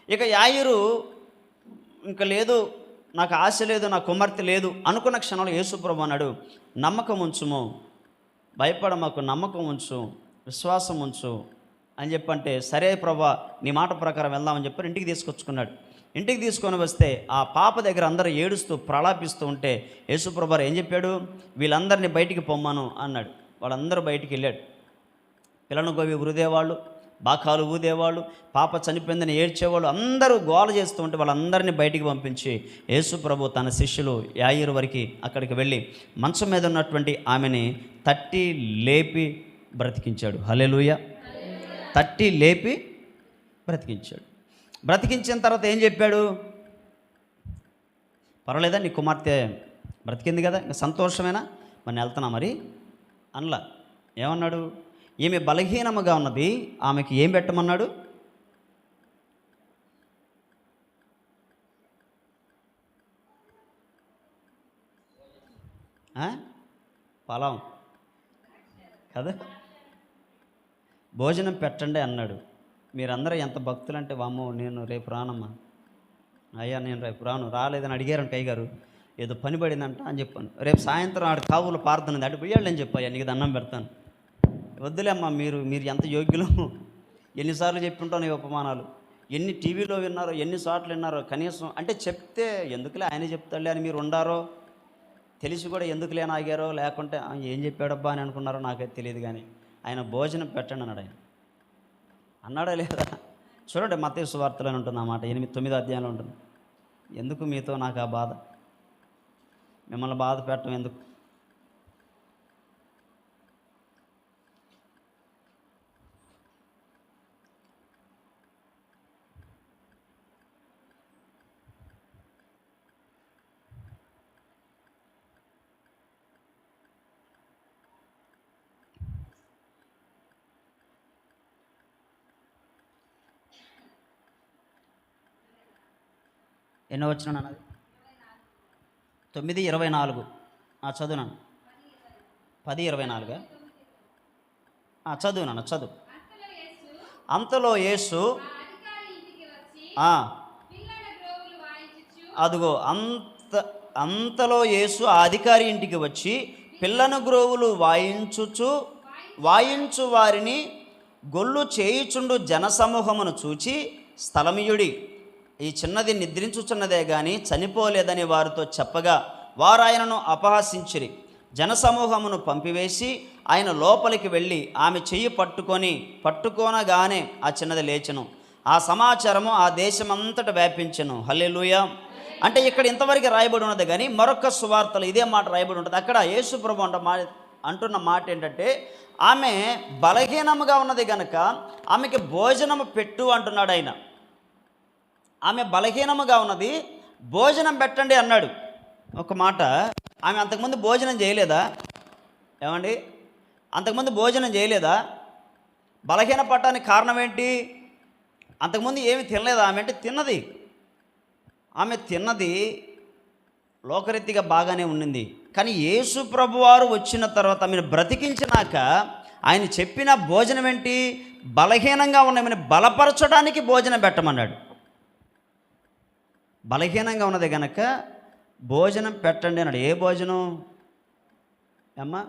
ఇక యాయూరు ఇంకా లేదు, నాకు ఆశ లేదు, నా కుమార్తె లేదు అనుకున్న క్షణంలో యేసుప్రభు అన్నాడు, నమ్మకం ఉంచుము, భయపడమాకు, నమ్మకం ఉంచు, విశ్వాసం ఉంచు అని చెప్పంటే, సరే ప్రభా నీ మాట ప్రకారం వెళ్దామని చెప్పి ఇంటికి తీసుకొచ్చుకున్నాడు. ఇంటికి తీసుకొని వస్తే ఆ పాప దగ్గర అందరూ ఏడుస్తూ ప్రలాపిస్తూ ఉంటే యేసుప్రభు ఏం చెప్పాడు, వీళ్ళందరినీ బయటికి పొమ్మను అన్నాడు. వాళ్ళందరూ బయటికి వెళ్ళాడు. పిల్లను గోవి ఊదేవాళ్ళు, బాకాలు ఊదేవాళ్ళు, పాప చనిపోయిందని ఏడ్చేవాళ్ళు అందరూ గోల చేస్తూ ఉంటే వాళ్ళందరినీ బయటికి పంపించి యేసుప్రభు తన శిష్యులు యాయూరు వరకు అక్కడికి వెళ్ళి మంచం మీద ఉన్నటువంటి ఆమెని తట్టి లేపి బ్రతికించాడు. హల్లెలూయా. తట్టి లేపి బ్రతికించాడు. బ్రతికించిన తర్వాత ఏం చెప్పాడు, పర్వాలేదా నీ కుమార్తె బ్రతికింది కదా, ఇంకా సంతోషమేనా, మరి వెళ్తున్నా మరి అనలా. ఏమన్నాడు, ఈమె బలహీనముగా ఉన్నది, ఆమెకి ఏం పెట్టమన్నాడు, పొలం కదా, భోజనం పెట్టండి అన్నాడు. మీరందరూ ఎంత భక్తులంటే, వామ్మో నేను రేపు రానమ్మా, అయ్యా నేను రేపు రాలేదని అడిగారంట అయ్యగారు, ఏదో పని పడిందంట అని చెప్పాను, రేపు సాయంత్రం ఆడు కావులు పారుతున్నది అటు పోయాళ్ళు అని చెప్పాయ్యా, నీకు దండం పెడతాను. వద్దులే అమ్మా, మీరు ఎంత యోగ్యులు, ఎన్నిసార్లు చెప్పుంటాను ఈ ఉపమానాలు, ఎన్ని టీవీలో విన్నారో, ఎన్నిసార్లు విన్నారో, కనీసం అంటే చెప్తే ఎందుకులే ఆయనే చెప్తాడులే అని మీరు ఉండారో, తెలిసి కూడా ఎందుకులే అని ఆగారో, లేకుంటే ఏం చెప్పాడబ్బా అని అనుకున్నారో నాకైతే తెలియదు, కానీ ఆయన భోజనం పెట్టండి అన్నాడు. ఆయన అన్నాడా లేదా చూడండి, మత్తయి సువార్తలో ఉంటుంది అన్నమాట, 8-9 అధ్యాయంలో ఉంటుంది. ఎందుకు మీతో నాకు ఆ బాధ, మిమ్మల్ని బాధ పెట్టడం ఎందుకు. ఎన్నో వచ్చిన అన్నది 9:24 చదువునాను. 10:24 చదువునాను, చదువు. అంతలో యేసు అదిగో అంతలో యేసు ఆ అధికారి ఇంటికి వచ్చి పిల్లను గ్రోవులు వాయించు వారిని గొల్లు చేయుచుండు జనసమూహమును చూచి, స్థలమియుడి, ఈ చిన్నది నిద్రించుచున్నదే గాని చనిపోలేదని వారితో చెప్పగా వారు ఆయనను అపహాసించిరి. జనసమూహమును పంపివేసి ఆయన లోపలికి వెళ్ళి ఆమె చెయ్యి పట్టుకోనగానే ఆ చిన్నది లేచెను. ఆ సమాచారము ఆ దేశమంతటా వ్యాపించెను. హల్లెలూయా. అంటే ఇక్కడ ఇంతవరకు రాయబడి ఉన్నది, కానీ మరొక సువార్తలు ఇదే మాట రాయబడి ఉంటుంది. అక్కడ యేసుప్రభు అంటున్న మాట ఏంటంటే, ఆమె బలహీనముగా ఉన్నది కనుక ఆమెకి భోజనము పెట్టు అంటున్నాడు ఆయన. ఆమె బలహీనముగా ఉన్నది, భోజనం పెట్టండి అన్నాడు. ఒక మాట, ఆమె అంతకుముందు భోజనం చేయలేదా ఏమండి, అంతకుముందు భోజనం చేయలేదా, బలహీన పడటానికి కారణం ఏంటి, అంతకుముందు ఏమి తినలేదా ఆమె అంటే తిన్నది. ఆమె తిన్నది లోకరీతిగా బాగానే ఉండింది. కానీ యేసు ప్రభువారు వచ్చిన తర్వాత ఆమెను బ్రతికించినాక ఆయన చెప్పిన భోజనం ఏంటి? బలహీనంగా ఉన్నమని బలపరచడానికి భోజనం పెట్టమన్నాడు. బలహీనంగా ఉన్నది కనుక భోజనం పెట్టండి అన్నాడు. ఏ భోజనం అమ్మా?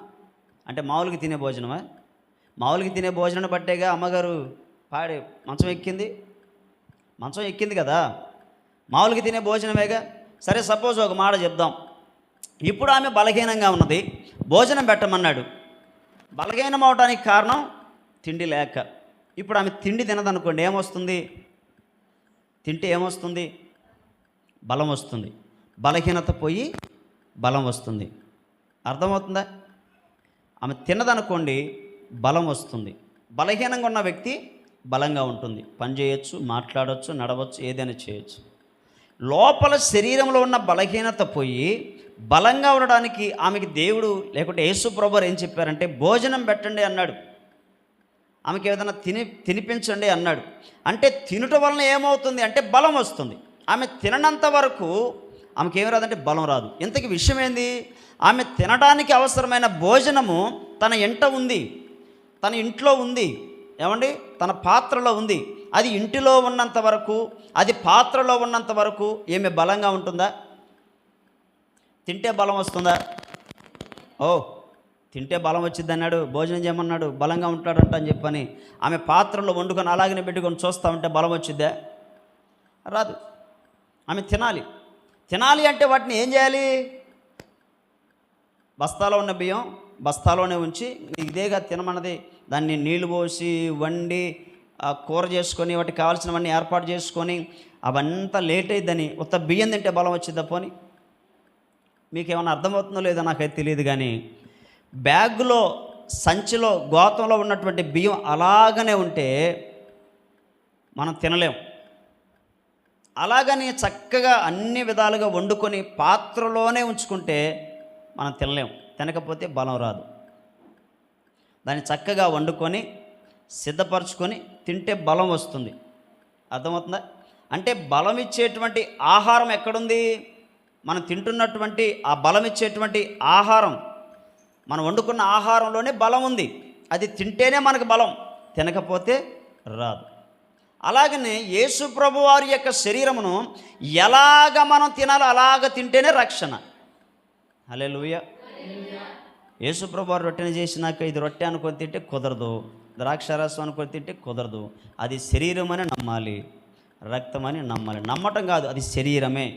అంటే మామూలుగా తినే భోజనమా? మామూలుగా తినే భోజనాన్ని బట్టేగా అమ్మగారు మంచం ఎక్కింది కదా, మామూలుగా తినే భోజనమేగా. సరే, సపోజ్ ఒక మాట చెప్దాం. ఇప్పుడు ఆమె బలహీనంగా ఉన్నది, భోజనం పెట్టమన్నాడు. బలహీనం అవడానికి కారణం తిండి లేక. ఇప్పుడు ఆమె తిండి తినదనుకోండి, ఏమొస్తుంది? తింటే ఏమొస్తుంది? బలం వస్తుంది. బలహీనత పోయి బలం వస్తుంది. అర్థమవుతుందా? ఆమె తిన్నదనుకోండి, బలం వస్తుంది. బలహీనంగా ఉన్న వ్యక్తి బలంగా ఉంటుంది, పని చేయొచ్చు, మాట్లాడవచ్చు, నడవచ్చు, ఏదైనా చేయొచ్చు. లోపల శరీరంలో ఉన్న బలహీనత పోయి బలంగా ఉండడానికి ఆమెకి దేవుడు లేకుంటే యేసు ప్రభువారు ఏం చెప్పారంటే భోజనం పెట్టండి అన్నాడు. ఆమెకి ఏదైనా తినిపించండి అన్నాడు. అంటే తినుట వలన ఏమవుతుంది అంటే బలం వస్తుంది. ఆమె తిననంత వరకు ఆమెకి ఏమి రాదంటే బలం రాదు. ఇంతకీ విషయం ఏంది? ఆమె తినడానికి అవసరమైన భోజనము తన ఇంట ఉంది, తన ఇంట్లో ఉంది. ఏమండి? తన పాత్రలో ఉంది. అది ఇంటిలో ఉన్నంత వరకు, అది పాత్రలో ఉన్నంత వరకు ఏమి బలంగా ఉంటుందా? తింటే బలం వస్తుందా? తింటే బలం వచ్చింది అన్నాడు, భోజనం చేయమన్నాడు, బలంగా ఉంటాడంట అని చెప్పని ఆమె పాత్రలో వండుకొని అలాగనే పెట్టుకొని చూస్తూ ఉంటే బలం వచ్చిద్దా? రాదు. ఆమె తినాలి అంటే వాటిని ఏం చేయాలి? బస్తాలో ఉన్న బియ్యం బస్తాలోనే ఉంచి, ఇదేగా తినమన్నది, దాన్ని నీళ్లు పోసి వండి కూర చేసుకొని వాటికి కావాల్సినవన్నీ ఏర్పాటు చేసుకొని అవంతా లేట్ అయ్యిద్దని ఉత్త బియ్యం తింటే బలం వచ్చిద్దా? పోని మీకేమైనా అర్థమవుతుందో లేదో నాకైతే తెలియదు. కానీ బ్యాగులో, సంచిలో, గోతంలో ఉన్నటువంటి బియ్యం అలాగనే ఉంటే మనం తినలేం. అలాగని చక్కగా అన్ని విధాలుగా వండుకొని పాత్రలోనే ఉంచుకుంటే మనం తినలేం. తినకపోతే బలం రాదు. దాన్ని చక్కగా వండుకొని సిద్ధపరచుకొని తింటే బలం వస్తుంది. అర్థమవుతుందా? అంటే బలం ఇచ్చేటువంటి ఆహారం ఎక్కడుంది? మనం తింటున్నటువంటి ఆ బలం ఇచ్చేటువంటి ఆహారం, మనం వండుకున్న ఆహారంలోనే బలం ఉంది. అది తింటేనే మనకు బలం, తినకపోతే రాదు. అలాగనే యేసు ప్రభువారి యొక్క శరీరమును ఎలాగ మనం తినాలో అలాగ తింటేనే రక్షణ. హల్లెలూయా. యేసు ప్రభువారు రొట్టెని చేసినాక ఇది రొట్టె అనుకొని తింటే కుదరదు, ద్రాక్షారసం అనుకొని తింటే కుదరదు. అది శరీరం అని నమ్మాలి, రక్తం అని నమ్మాలి. నమ్మటం కాదు, అది శరీరమే.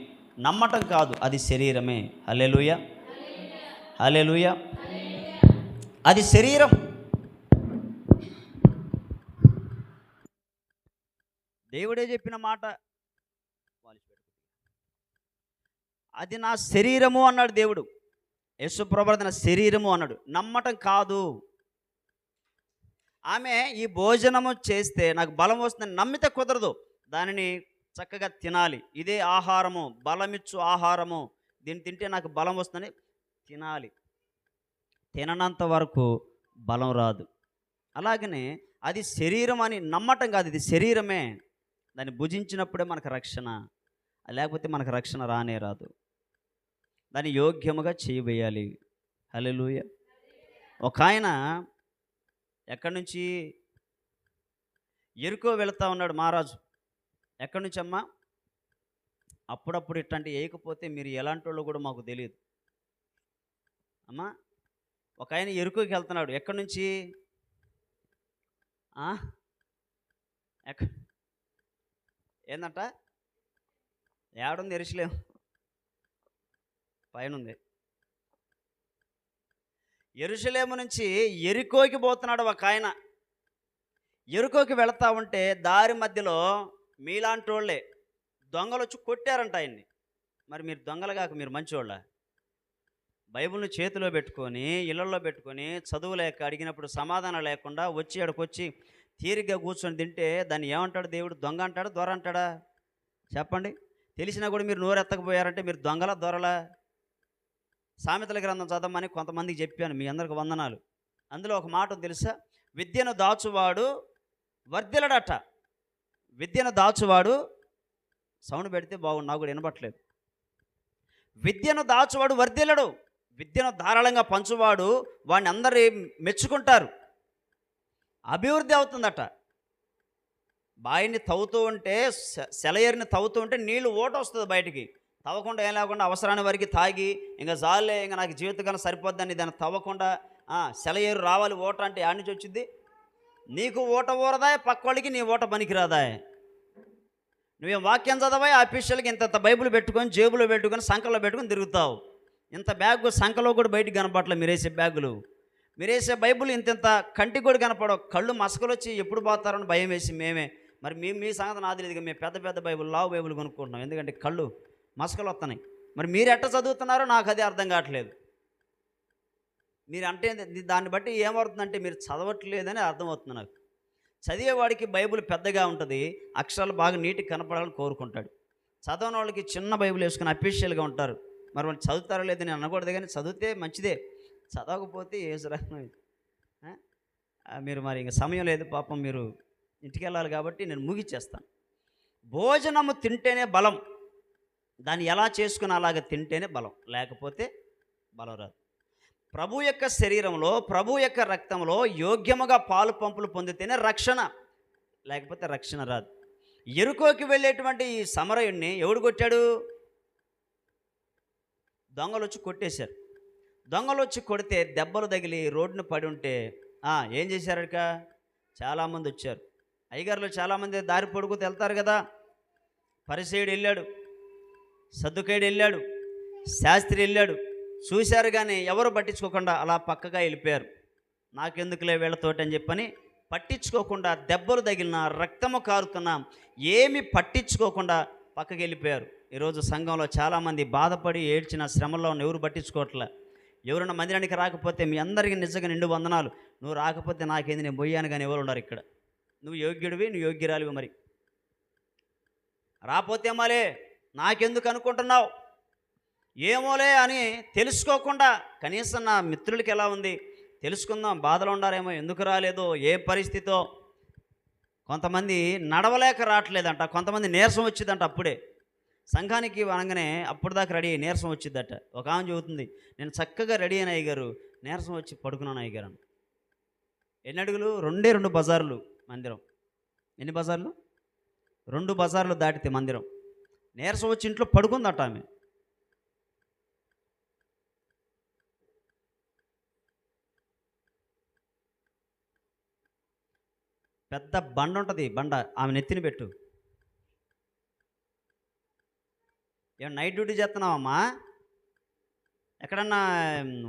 నమ్మటం కాదు, అది శరీరమే. హల్లెలూయా, హల్లెలూయా. అది శరీరం. దేవుడే చెప్పిన మాట, అది నా శరీరము అన్నాడు దేవుడు. యేసు ప్రభువు నా శరీరము అన్నాడు. నమ్మటం కాదు. ఆమె ఈ భోజనము చేస్తే నాకు బలం వస్తుందని నమ్మితే కుదరదు. దానిని చక్కగా తినాలి. ఇదే ఆహారము, బలమిచ్చు ఆహారము, దీన్ని తింటే నాకు బలం వస్తుందని తినాలి. తిననంత వరకు బలం రాదు. అలాగనే అది శరీరం అని నమ్మటం కాదు, ఇది శరీరమే. దాన్ని భుజించినప్పుడే మనకు రక్షణ, లేకపోతే మనకు రక్షణ రానే రాదు. దాన్ని యోగ్యముగా చేయవేయాలి. హల్లెలూయా. ఒక ఆయన ఎక్కడి నుంచి? ఎరుకో వెళుతూ ఉన్నాడు మహారాజు. ఎక్కడి నుంచి అమ్మా? అప్పుడప్పుడు ఇట్లాంటి వేయకపోతే మీరు ఎలాంటి వాళ్ళు కూడా మాకు తెలియదు అమ్మా. ఒక ఆయన ఎరుకోకి వెళ్తున్నాడు. ఎక్కడి నుంచి? ఏందంట? ఏడుంది? ఎరుషలేం పైన ఉంది. యెరూషలేము నుంచి యెరికోకి పోతున్నాడు ఒక ఆయన. యెరికోకి వెళతా ఉంటే దారి మధ్యలో మీలాంటి వాళ్ళే దొంగలు వచ్చి కొట్టారంట ఆయన్ని. మరి మీరు దొంగలు కాక మీరు మంచివాళ్ళ? బైబిల్ని చేతిలో పెట్టుకొని, ఇళ్ళల్లో పెట్టుకొని, చదువు లేక అడిగినప్పుడు సమాధానం లేకుండా వచ్చి అక్కడికొచ్చి తీరిగ్గా కూర్చొని తింటే దాన్ని ఏమంటాడు దేవుడు? దొంగ అంటాడా, దొర అంటాడా? చెప్పండి. తెలిసినా కూడా మీరు నోరెత్తకపోయారంటే మీరు దొంగల, దొరలా? సామెతల గ్రంథం చదవమని కొంతమందికి చెప్పాను, మీ అందరికి వందనాలు. అందులో ఒక మాట తెలుసా? విద్యను దాచువాడు వర్ధిల్లడట. విద్యను దాచువాడు సౌండ్ పెడితే బాగుండు, నాకు కూడా వినపట్లేదు. విద్యను దాచువాడు వర్ధిల్లడు, విద్యను ధారాళంగా పంచువాడు వాడిని అందరూ మెచ్చుకుంటారు, అభివృద్ధి అవుతుందట. బాయిని తవ్వుతూ ఉంటే, సెలయేరుని తవ్వుతూ ఉంటే నీళ్లు ఓట వస్తుంది బయటికి. తవ్వకుండా ఏం లేకుండా అవసరాన్ని వరకు తాగి ఇంకా జాలే, ఇంకా నాకు జీవితకాలం సరిపోద్దని దాన్ని తవ్వకుండా సెలయేరు రావాలి ఓట అంటే యాడ్ నుంచి వచ్చింది. నీకు ఓట ఊరదా, పక్కోళ్ళకి నీ ఓట పనికిరాదా? నువ్వేం వాక్యం చదవా, ఆఫీషియల్కి ఇంత బైబిల్ పెట్టుకొని జేబులో పెట్టుకొని సంకలో పెట్టుకొని తిరుగుతావు. ఇంత బ్యాగ్ సంకలో కూడా బయటికి కనపడలే. మీరేసే బ్యాగులు, మీరేసే బైబుల్ ఇంత కంటికి కూడా కనపడవు. కళ్ళు మసకలు వచ్చి ఎప్పుడు పోతారని భయం వేసి మేమే, మరి మీ సంగతి నాది లేదు, మేము పెద్ద పెద్ద బైబుల్ లావు బైబుల్ కొనుక్కుంటున్నాం, ఎందుకంటే కళ్ళు మసకలు వస్తున్నాయి. మరి మీరు ఎట్ట చదువుతున్నారో నాకు అదే అర్థం కావట్లేదు. మీరు అంటే దాన్ని బట్టి ఏమవుతుందంటే మీరు చదవట్లేదని అర్థమవుతుంది నాకు. చదివేవాడికి బైబిల్ పెద్దగా ఉంటుంది, అక్షరాలు బాగా నీట్గా కనపడాలని కోరుకుంటాడు. చదవని వాళ్ళకి చిన్న బైబిల్ వేసుకుని అఫీషియల్గా ఉంటారు. మరి వాళ్ళు చదువుతారో లేదని అనకూడదు, కానీ చదివితే మంచిదే, చదవకపోతే ఏసురాను. మీరు మరి ఇంక సమయం లేదు పాపం, మీరు ఇంటికి వెళ్ళాలి కాబట్టి నేను ముగిచ్చేస్తాను. భోజనము తింటేనే బలం, దాన్ని ఎలా చేసుకుని అలాగ తింటేనే బలం, లేకపోతే బలం రాదు. ప్రభు యొక్క శరీరంలో, ప్రభు యొక్క రక్తంలో యోగ్యముగా పాలు పంపులు పొందితేనే రక్షణ, లేకపోతే రక్షణ రాదు. ఎరుకోకి వెళ్ళేటువంటి ఈ సమరయుణ్ణి ఎవడు కొట్టాడు? దొంగలు వచ్చి కొట్టేశారు. దొంగలు వచ్చి కొడితే దెబ్బలు తగిలి రోడ్డును పడి ఉంటే ఏం చేశారక? చాలామంది వచ్చారు. అయ్యగారులు చాలామంది దారి పొడుగుతూ వెళ్తారు కదా. పరిసయ్యుడు వెళ్ళాడు, సద్దుకయ్యుడు వెళ్ళాడు, శాస్త్రి వెళ్ళాడు, చూశారు కానీ ఎవరు పట్టించుకోకుండా అలా పక్కగా వెళ్ళిపోయారు. నాకెందుకులే వీళ్ళతోటి అని చెప్పని పట్టించుకోకుండా, దెబ్బలు తగిలినా రక్తము కారుతున్నా ఏమి పట్టించుకోకుండా పక్కకి వెళ్ళిపోయారు. ఈరోజు సంఘంలో చాలామంది బాధపడి ఏడ్చిన శ్రమల్లో ఉన్న ఎవరు పట్టించుకోవట్లే. ఎవరైనా మందిరానికి రాకపోతే మీ అందరికీ నిజంగా నిండు వందనాలు, నువ్వు రాకపోతే నాకేంది, నేను పోయాను కానీ ఎవరు ఉన్నారు ఇక్కడ. నువ్వు యోగ్యుడివి, నువ్వు యోగ్యురాలివి, మరి రాపోతే మరే నాకెందుకు అనుకుంటున్నావు, ఏమోలే అని తెలుసుకోకుండా, కనీసం నా మిత్రులకి ఎలా ఉంది తెలుసుకుందాం, బాధలు ఉండారేమో, ఎందుకు రాలేదో, ఏ పరిస్థితో. కొంతమంది నడవలేక రావట్లేదంట, కొంతమంది నీరసం వచ్చిందంట. అప్పుడే సంఘానికి అనగానే అప్పుడు దాకా రెడీ అయ్యి నీరసం వచ్చిందట. ఒక ఆమె చెబుతుంది, నేను చక్కగా రెడీ అయిన అయ్యగారు, నీరసం వచ్చి పడుకున్నాను అయ్యగారు అని. ఎన్ని అడుగులు? 2 బజార్లు మందిరం. ఎన్ని బజార్లు? 2 బజార్లు దాటితే మందిరం. నీరసం వచ్చి ఇంట్లో పడుకుందట ఆమె. పెద్ద బండ ఉంటుంది, బండ ఆమె నెత్తిని పెట్టు. ఏమన్నా నైట్ డ్యూటీ చేస్తున్నావమ్మా? ఎక్కడన్నా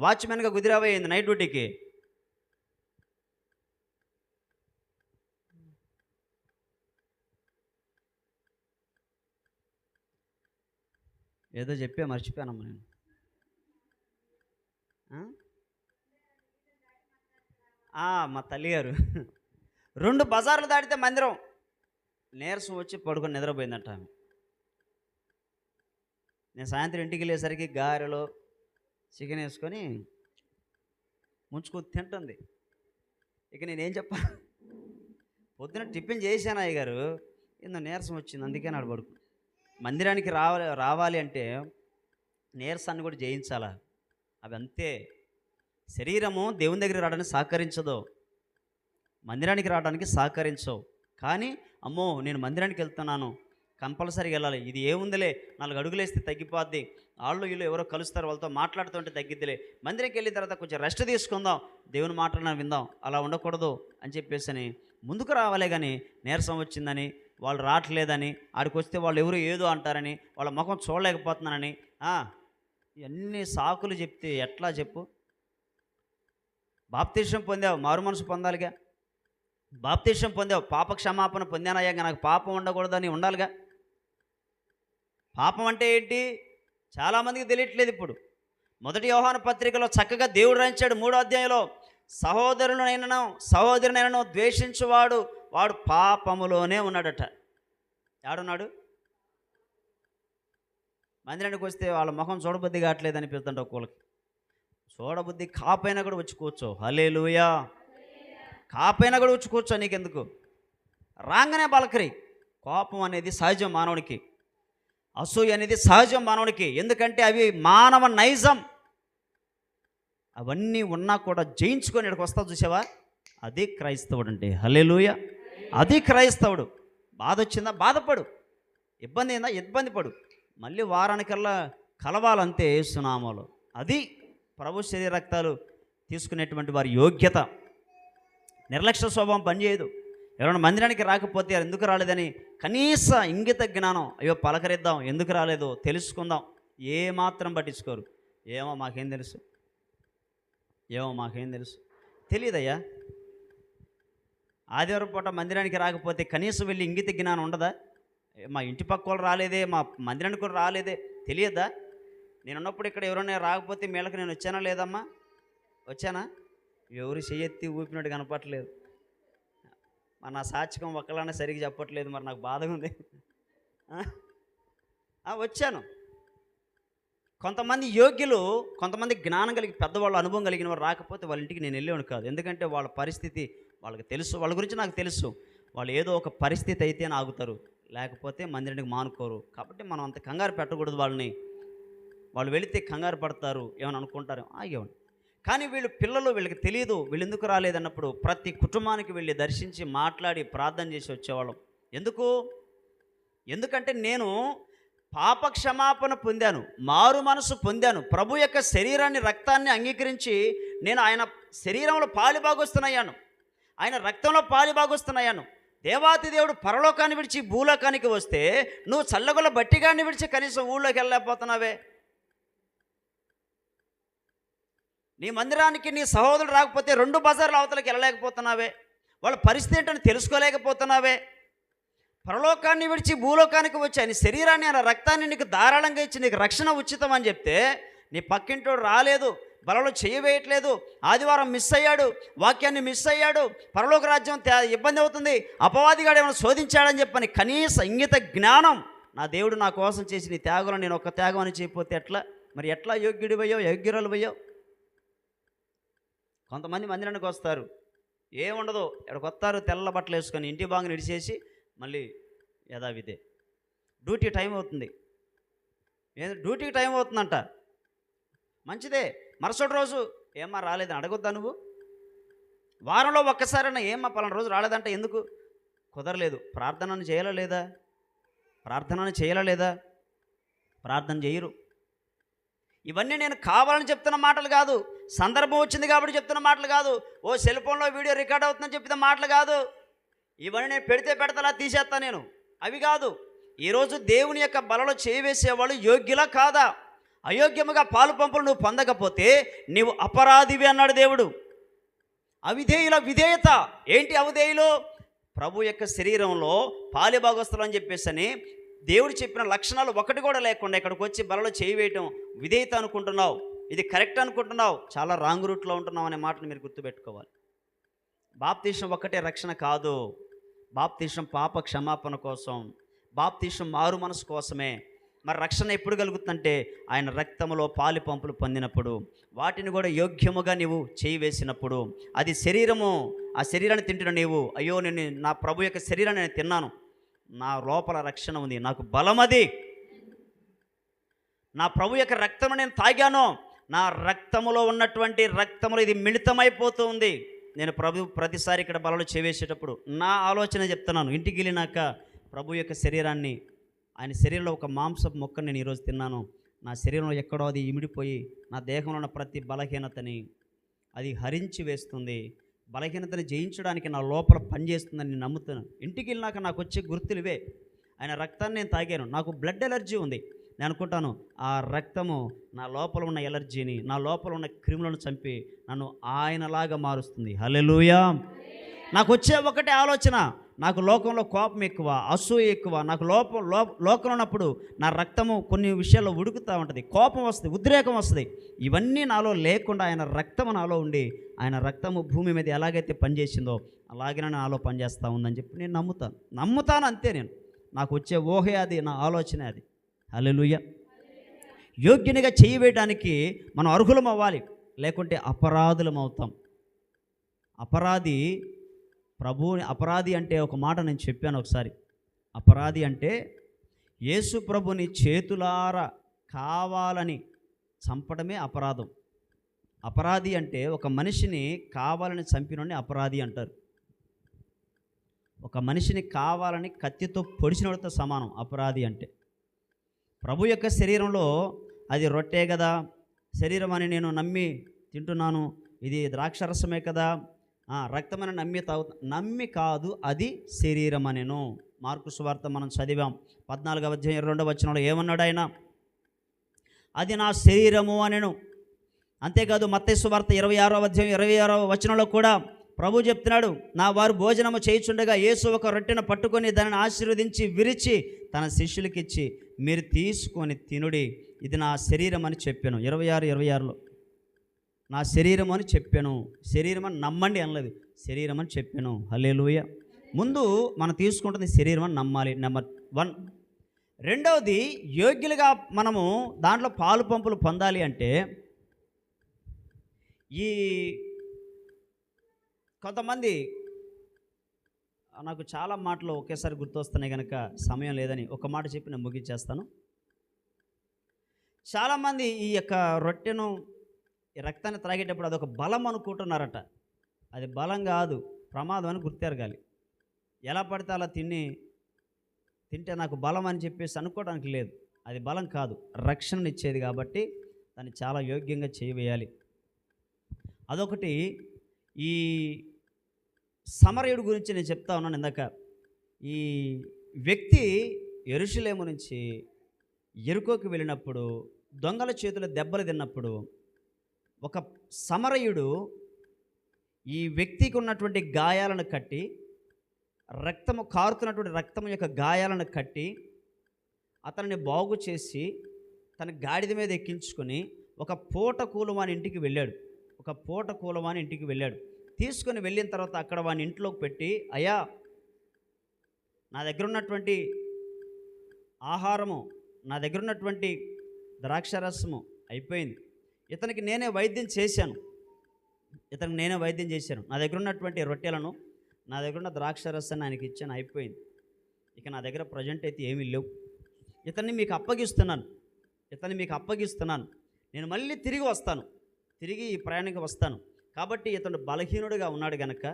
వాచ్మెన్గా కుదిరావయింది నైట్ డ్యూటీకి? ఏదో చెప్పే మర్చిపోయానమ్మా నేను. మా తల్లిగారు 2 బజార్లు దాటితే మందిరం. నీరసం వచ్చి పడుకొని నిద్రపోయిందంట ఆమె. నేను సాయంత్రం ఇంటికి వెళ్ళేసరికి గారెలో చికెన్ వేసుకొని ముంచుకొని తింటుంది. ఇక నేనేం చెప్పాను? పొద్దున టిఫిన్ చేశాను అయ్యగారు, ఇందులో నీరసం వచ్చింది, అందుకే నాడు పడుకు. మందిరానికి రావాలి అంటే నీరసాన్ని కూడా జయించాలా? అవి అంతే. శరీరము దేవుని దగ్గర రావడానికి సహకరించదు, మందిరానికి రావడానికి సహకరించవు. కానీ అమ్మో నేను మందిరానికి వెళ్తున్నాను, కంపల్సరీగా వెళ్ళాలి, ఇది ఏముందిలే 4 అడుగులు వేస్తే తగ్గిపోద్ది, వాళ్ళు వీళ్ళు ఎవరో కలుస్తారు, వాళ్ళతో మాట్లాడుతుంటే తగ్గిద్దిలే, మందిరానికి వెళ్ళిన తర్వాత కొంచెం రెస్ట్ తీసుకుందాం, దేవుని మాటలను విందాం, అలా ఉండకూడదు అని చెప్పేసి ముందుకు రావాలే. కానీ నీరసం వచ్చిందని, వాళ్ళు రావట్లేదని, ఆడికి వస్తే వాళ్ళు ఎవరు ఏదో అంటారని, వాళ్ళ ముఖం చూడలేకపోతున్నానని ఇవన్నీ సాకులు చెప్తే ఎట్లా చెప్పు? బాప్తిసం పొందావు, మారు మనసు పొందాలిగా. బాప్తిసం పొందావు, పాప క్షమాపణ పొందానయ్యాక నాకు పాపం ఉండకూడదని ఉండాలిగా. పాపం అంటే ఏంటి చాలామందికి తెలియట్లేదు. ఇప్పుడు 1 యోహాను పత్రికలో చక్కగా దేవుడు రాయించాడు 3వ అధ్యాయంలో, సహోదరునైనను ద్వేషించువాడు వాడు పాపములోనే ఉన్నాడట. ఏడున్నాడు? మందిరానికి వస్తే వాళ్ళ ముఖం చూడబుద్ధి కావట్లేదు అనిపిస్తుంట ఒక్కొక్కరికి. చూడబుద్ధి కాపైనా కూడా వచ్చి కూర్చో, హల్లెలూయా, కాపైనా కూడా వచ్చి కూర్చో, నీకెందుకు? రాగానే పలకరి. కోపం అనేది సహజం మానవుడికి. అసూయ అనేది సహజం మానవునికి, ఎందుకంటే అవి మానవ నైజం. అవన్నీ ఉన్నా కూడా జయించుకొని ఇక్కడికి వస్తా చూసావా, అది క్రైస్తవుడు అంటే. హల్లెలూయా, అది క్రైస్తవుడు. బాధ వచ్చిందా బాధపడు, ఇబ్బంది అయిందా ఇబ్బంది పడు, మళ్ళీ వారానికల్లా కలవాలంతే యేసునామములో. అది ప్రభు శరీర రక్తాలు తీసుకునేటువంటి వారి యోగ్యత. నిర్లక్ష్య స్వభావం పనిచేయదు. ఎవరైనా మందిరానికి రాకపోతే ఎందుకు రాలేదని కనీస ఇంగిత జ్ఞానం, అయ్యో పలకరిద్దాం, ఎందుకు రాలేదో తెలుసుకుందాం, ఏమాత్రం పట్టించుకోరు. ఏమో మాకేం తెలుసు, ఏమో మాకేం తెలుసు, తెలియదయ్యా. ఆదివారం పూట మందిరానికి రాకపోతే కనీసం వెళ్ళి ఇంగిత జ్ఞానం ఉండదా? మా ఇంటి పక్క వాళ్ళు రాలేదే, మా మందిరానికి కూడా రాలేదే, తెలియదా? నేను ఉన్నప్పుడు ఇక్కడ ఎవరైనా రాకపోతే మేళకు నేను వచ్చానా లేదమ్మా? వచ్చానా? ఎవరు చెయ్యెత్తి ఊపినట్టు కనపట్లేదు. మరి నా సాత్వికం ఒక్కలానే సరిగ్గా చెప్పట్లేదు, మరి నాకు బాధగా ఉంది. వచ్చాను. కొంతమంది యోగ్యులు, కొంతమంది జ్ఞానం కలిగి పెద్దవాళ్ళు, అనుభవం కలిగిన వారు రాకపోతే వాళ్ళ ఇంటికి నేను వెళ్ళేవాడు కాదు. ఎందుకంటే వాళ్ళ పరిస్థితి వాళ్ళకి తెలుసు, వాళ్ళ గురించి నాకు తెలుసు. వాళ్ళు ఏదో ఒక పరిస్థితి అయితే ఆగుతారు, లేకపోతే మందిరానికి మానుకోరు. కాబట్టి మనం అంత కంగారు పెట్టకూడదు వాళ్ళని. వాళ్ళు వెళితే కంగారు పడతారు, ఏమని అనుకుంటారు, ఆగేవాడు. కానీ వీళ్ళు పిల్లలు, వీళ్ళకి తెలియదు వీళ్ళు ఎందుకు రాలేదన్నప్పుడు ప్రతి కుటుంబానికి వెళ్ళి దర్శించి మాట్లాడి ప్రార్థన చేసి వచ్చేవాళ్ళం. ఎందుకంటే నేను పాప క్షమాపణ పొందాను, మారు మనసు పొందాను, ప్రభు యొక్క శరీరాన్ని రక్తాన్ని అంగీకరించి నేను ఆయన శరీరంలో పాలిభాగొస్తున్నాయాను, ఆయన రక్తంలో పాలిభాగొస్తున్నాయాను. దేవాతి దేవుడు పరలోకాన్ని విడిచి భూలోకానికి వస్తే నువ్వు చల్లగొల్ల బట్టిగాన్ని విడిచి కనీసం ఊళ్ళోకి వెళ్ళలేకపోతున్నావే. నీ మందిరానికి నీ సహోదరుడు రాకపోతే 2 బజార్ల అవతలకి వెళ్ళలేకపోతున్నావే. వాళ్ళ పరిస్థితి ఏంటని తెలుసుకోలేకపోతున్నావే. పరలోకాన్ని విడిచి భూలోకానికి వచ్చి ఆయన శరీరాన్ని, ఆయన రక్తాన్ని నీకు ధారాళంగా ఇచ్చి నీకు రక్షణ ఉచితం అని చెప్తే నీ పక్కింటోడు రాలేదు, బలలో చేయవేయట్లేదు, ఆదివారం మిస్ అయ్యాడు, వాక్యాన్ని మిస్ అయ్యాడు, పరలోక రాజ్యం ఇబ్బంది అవుతుంది, అపవాదిగాడు ఏమైనా శోధించాడని చెప్పని కనీస ఇంగిత జ్ఞానం నా దేవుడు నా కోసం చేసి నీ త్యాగంలో నేను ఒక త్యాగం అని చేయకపోతే ఎట్లా? మరి ఎట్లా యోగ్యుడివయ్యో యోగ్యురాలు పోయావు? కొంతమంది మందిరానికి వస్తారు, ఏముండదు, ఇక్కడికి వస్తారు తెల్ల బట్టలు వేసుకొని ఇంటి బాగా నిడిచేసి మళ్ళీ యథావిధే. డ్యూటీ టైం అవుతుంది, డ్యూటీకి టైం అవుతుందంట, మంచిదే. మరుసటి రోజు ఏమ్మా రాలేదని అడగొద్దా నువ్వు? వారంలో ఒక్కసారైనా ఏమ్మా పలానా రోజు రాలేదంటే ఎందుకు? కుదరలేదు. ప్రార్థనను చేయాలా లేదా? ప్రార్థన చేయరు. ఇవన్నీ నేను కావాలని చెప్తున్న మాటలు కాదు, సందర్భం వచ్చింది కాబట్టి చెప్తున్న మాటలు కాదు, ఓ సెల్ ఫోన్లో వీడియో రికార్డ్ అవుతుందని చెప్పిన మాటలు కాదు. ఇవన్నీ నేను పెడతలా తీసేస్తా నేను, అవి కాదు. ఈరోజు దేవుని యొక్క బలలో చేయవేసేవాళ్ళు యోగ్యులా కాదా? అయోగ్యముగా పాలు పంపులు నువ్వు పొందకపోతే నీవు అపరాధివి అన్నాడు దేవుడు. అవిధేయుల విధేయత ఏంటి? అవిధేయులు ప్రభు యొక్క శరీరంలో పాలిభాగస్తులు అని చెప్పేసి దేవుడు చెప్పిన లక్షణాలు ఒకటి కూడా లేకుండా ఇక్కడికి వచ్చి బలలో చేయి వేయటం విధేయత అనుకుంటున్నావు, ఇది కరెక్ట్ అనుకుంటున్నావు, చాలా రాంగ్ రూట్లో ఉంటున్నావు అనే మాటను మీరు గుర్తుపెట్టుకోవాలి. బాప్తీసం ఒక్కటే రక్షణ కాదు, బాప్తీసం పాప క్షమాపణ కోసం, బాప్తీసం మారు మనసు కోసమే. మరి రక్షణ ఎప్పుడు కలుగుతుందంటే ఆయన రక్తములో పాలి పంపులు పొందినప్పుడు, వాటిని కూడా యోగ్యముగా నీవు చేయి వేసినప్పుడు. అది శరీరము, ఆ శరీరాన్ని తింటున్న నీవు అయ్యో నేను నా ప్రభు యొక్క శరీరాన్ని నేను తిన్నాను, నా లోపల రక్షణ ఉంది, నాకు బలమది, నా ప్రభు యొక్క రక్తము నేను తాగాను, నా రక్తములో ఉన్నటువంటి రక్తములో ఇది మిళితమైపోతూ ఉంది. నేను ప్రతిసారి ఇక్కడ బలలో చేవేసేటప్పుడు నా ఆలోచన చెప్తున్నాను, ఇంటికి వెళ్ళినాక ప్రభు యొక్క శరీరాన్ని, ఆయన శరీరంలో ఒక మాంసపు మొక్కను నేను ఈరోజు తిన్నాను, నా శరీరంలో ఎక్కడో అది ఇమిడిపోయి నా దేహంలో ఉన్న ప్రతి బలహీనతని అది హరించి వేస్తుంది, బలహీనతని జయించడానికి నా లోపల పనిచేస్తుందని నేను నమ్ముతాను. ఇంటికి వెళ్ళినాక నాకు వచ్చే గుర్తులు ఇవే. ఆయన రక్తాన్ని నేను తాగాను, నాకు బ్లడ్ ఎలర్జీ ఉంది, నేను అనుకుంటాను ఆ రక్తము నా లోపల ఉన్న ఎలర్జీని, నా లోపల ఉన్న క్రిములను చంపి నన్ను ఆయనలాగా మారుస్తుంది. హల్లెలూయా. నాకు వచ్చే ఒకటే ఆలోచన, నాకు లోకంలో కోపం ఎక్కువ, అసూయ ఎక్కువ. నాకు లోకంలో ఉన్నప్పుడు నా రక్తము కొన్ని విషయాల్లో ఉడుకుతూ ఉంటుంది, కోపం వస్తుంది, ఉద్రేకం వస్తుంది. ఇవన్నీ నాలో లేకుండా ఆయన రక్తము నాలో ఉండి, ఆయన రక్తము భూమి మీద ఎలాగైతే పనిచేసిందో అలాగే నాలో పనిచేస్తూ ఉందని చెప్పి నేను నమ్ముతాను అంతే. నాకు వచ్చే ఊహే అది, నా ఆలోచనే అది. హల్లెలూయా. యోగ్యునిగా చేయవేయడానికి మనం అర్హులం అవ్వాలి, లేకుంటే అపరాధులం అవుతాం. అపరాధి అంటే ఒక మాట నేను చెప్పాను ఒకసారి. అపరాధి అంటే యేసు ప్రభుని చేతులారా కావాలని చంపడమే అపరాధం. అపరాధి అంటే ఒక మనిషిని కావాలని చంపినోడిని అపరాధి అంటారు. ఒక మనిషిని కావాలని కత్తితో పొడిచినోడితో సమానం అపరాధి అంటే. ప్రభు యొక్క శరీరంలో అది రొట్టె కదా, శరీరం అని నేను నమ్మి తింటున్నాను, ఇది ద్రాక్షరసమే కదా, రక్తమని నమ్మి కాదు, అది శరీరం అనేను. మార్కు సువార్త మనం చదివాం 14వ అధ్యాయం 2వ వచనంలో ఏమన్నాడు ఆయన? అది నా శరీరము అనెను. అంతేకాదు మత్తయి సువార్త 26వ అధ్యాయం 26వ వచనంలో కూడా ప్రభు చెప్తున్నాడు, నా వారు భోజనము చేయుచుండగా యేసు ఒక రొట్టెను పట్టుకొని దానిని ఆశీర్వదించి విరిచి తన శిష్యులకిచ్చి, మీరు తీసుకొని తినుడి, ఇది నా శరీరం అని చెప్పాను. 26:26లో నా శరీరం అని చెప్పాను. శరీరం అని నమ్మండి అనలేదు, శరీరం అని చెప్పాను. హల్లెలూయా. ముందు మనం తీసుకుంటుంది శరీరం అని నమ్మాలి, నెంబర్ 1. రెండవది, యోగ్యులుగా మనము దాంట్లో పాలు పంపులు పొందాలి అంటే ఈ కొంతమంది, నాకు చాలా మాటలు ఒకేసారి గుర్తొస్తున్నాయి కనుక సమయం లేదని ఒక మాట చెప్పి నేను ముగించేస్తాను. చాలామంది ఈ యొక్క రొట్టెను, ఈ రక్తాన్ని త్రాగేటప్పుడు అదొక బలం అనుకుంటున్నారట. అది బలం కాదు, ప్రమాదం అని గుర్తెరగాలి. ఎలా పడితే అలా తింటే నాకు బలం అని చెప్పేసి అనుకోవడానికి లేదు. అది బలం కాదు, రక్షణనిచ్చేది కాబట్టి దాన్ని చాలా యోగ్యంగా చేయవేయాలి. అదొకటి. ఈ సమరయుడు గురించి నేను చెప్తా ఉన్నాను ఇందాక. ఈ వ్యక్తి యెరూషలేము నుంచి యెరికోకి వెళ్ళినప్పుడు దొంగల చేతుల దెబ్బలు తిన్నప్పుడు ఒక సమరయుడు ఈ వ్యక్తికి ఉన్నటువంటి గాయాలను కట్టి, రక్తము కారుతున్నటువంటి రక్తము యొక్క గాయాలను కట్టి అతనిని బాగు చేసి తన గాడిద మీద ఎక్కించుకొని ఒక పూట కూలవాని ఇంటికి వెళ్ళాడు. తీసుకొని వెళ్ళిన తర్వాత అక్కడ వాని ఇంట్లోకి పెట్టి, అయ్యా నా దగ్గర ఉన్నటువంటి ఆహారము, నా దగ్గర ఉన్నటువంటి ద్రాక్షరసము అయిపోయింది, ఇతనికి నేనే వైద్యం చేశాను, నా దగ్గర ఉన్నటువంటి రొట్టెలను, నా దగ్గర ఉన్న ద్రాక్షరసాన్ని ఆయనకి ఇచ్చాను, అయిపోయింది. ఇక నా దగ్గర ప్రజెంట్ అయితే ఏమీ లేవు, ఇతన్ని మీకు అప్పగిస్తున్నాను, నేను మళ్ళీ తిరిగి ఈ ప్రయాణానికి వస్తాను. కాబట్టి ఇతను బలహీనుడిగా ఉన్నాడు గనక,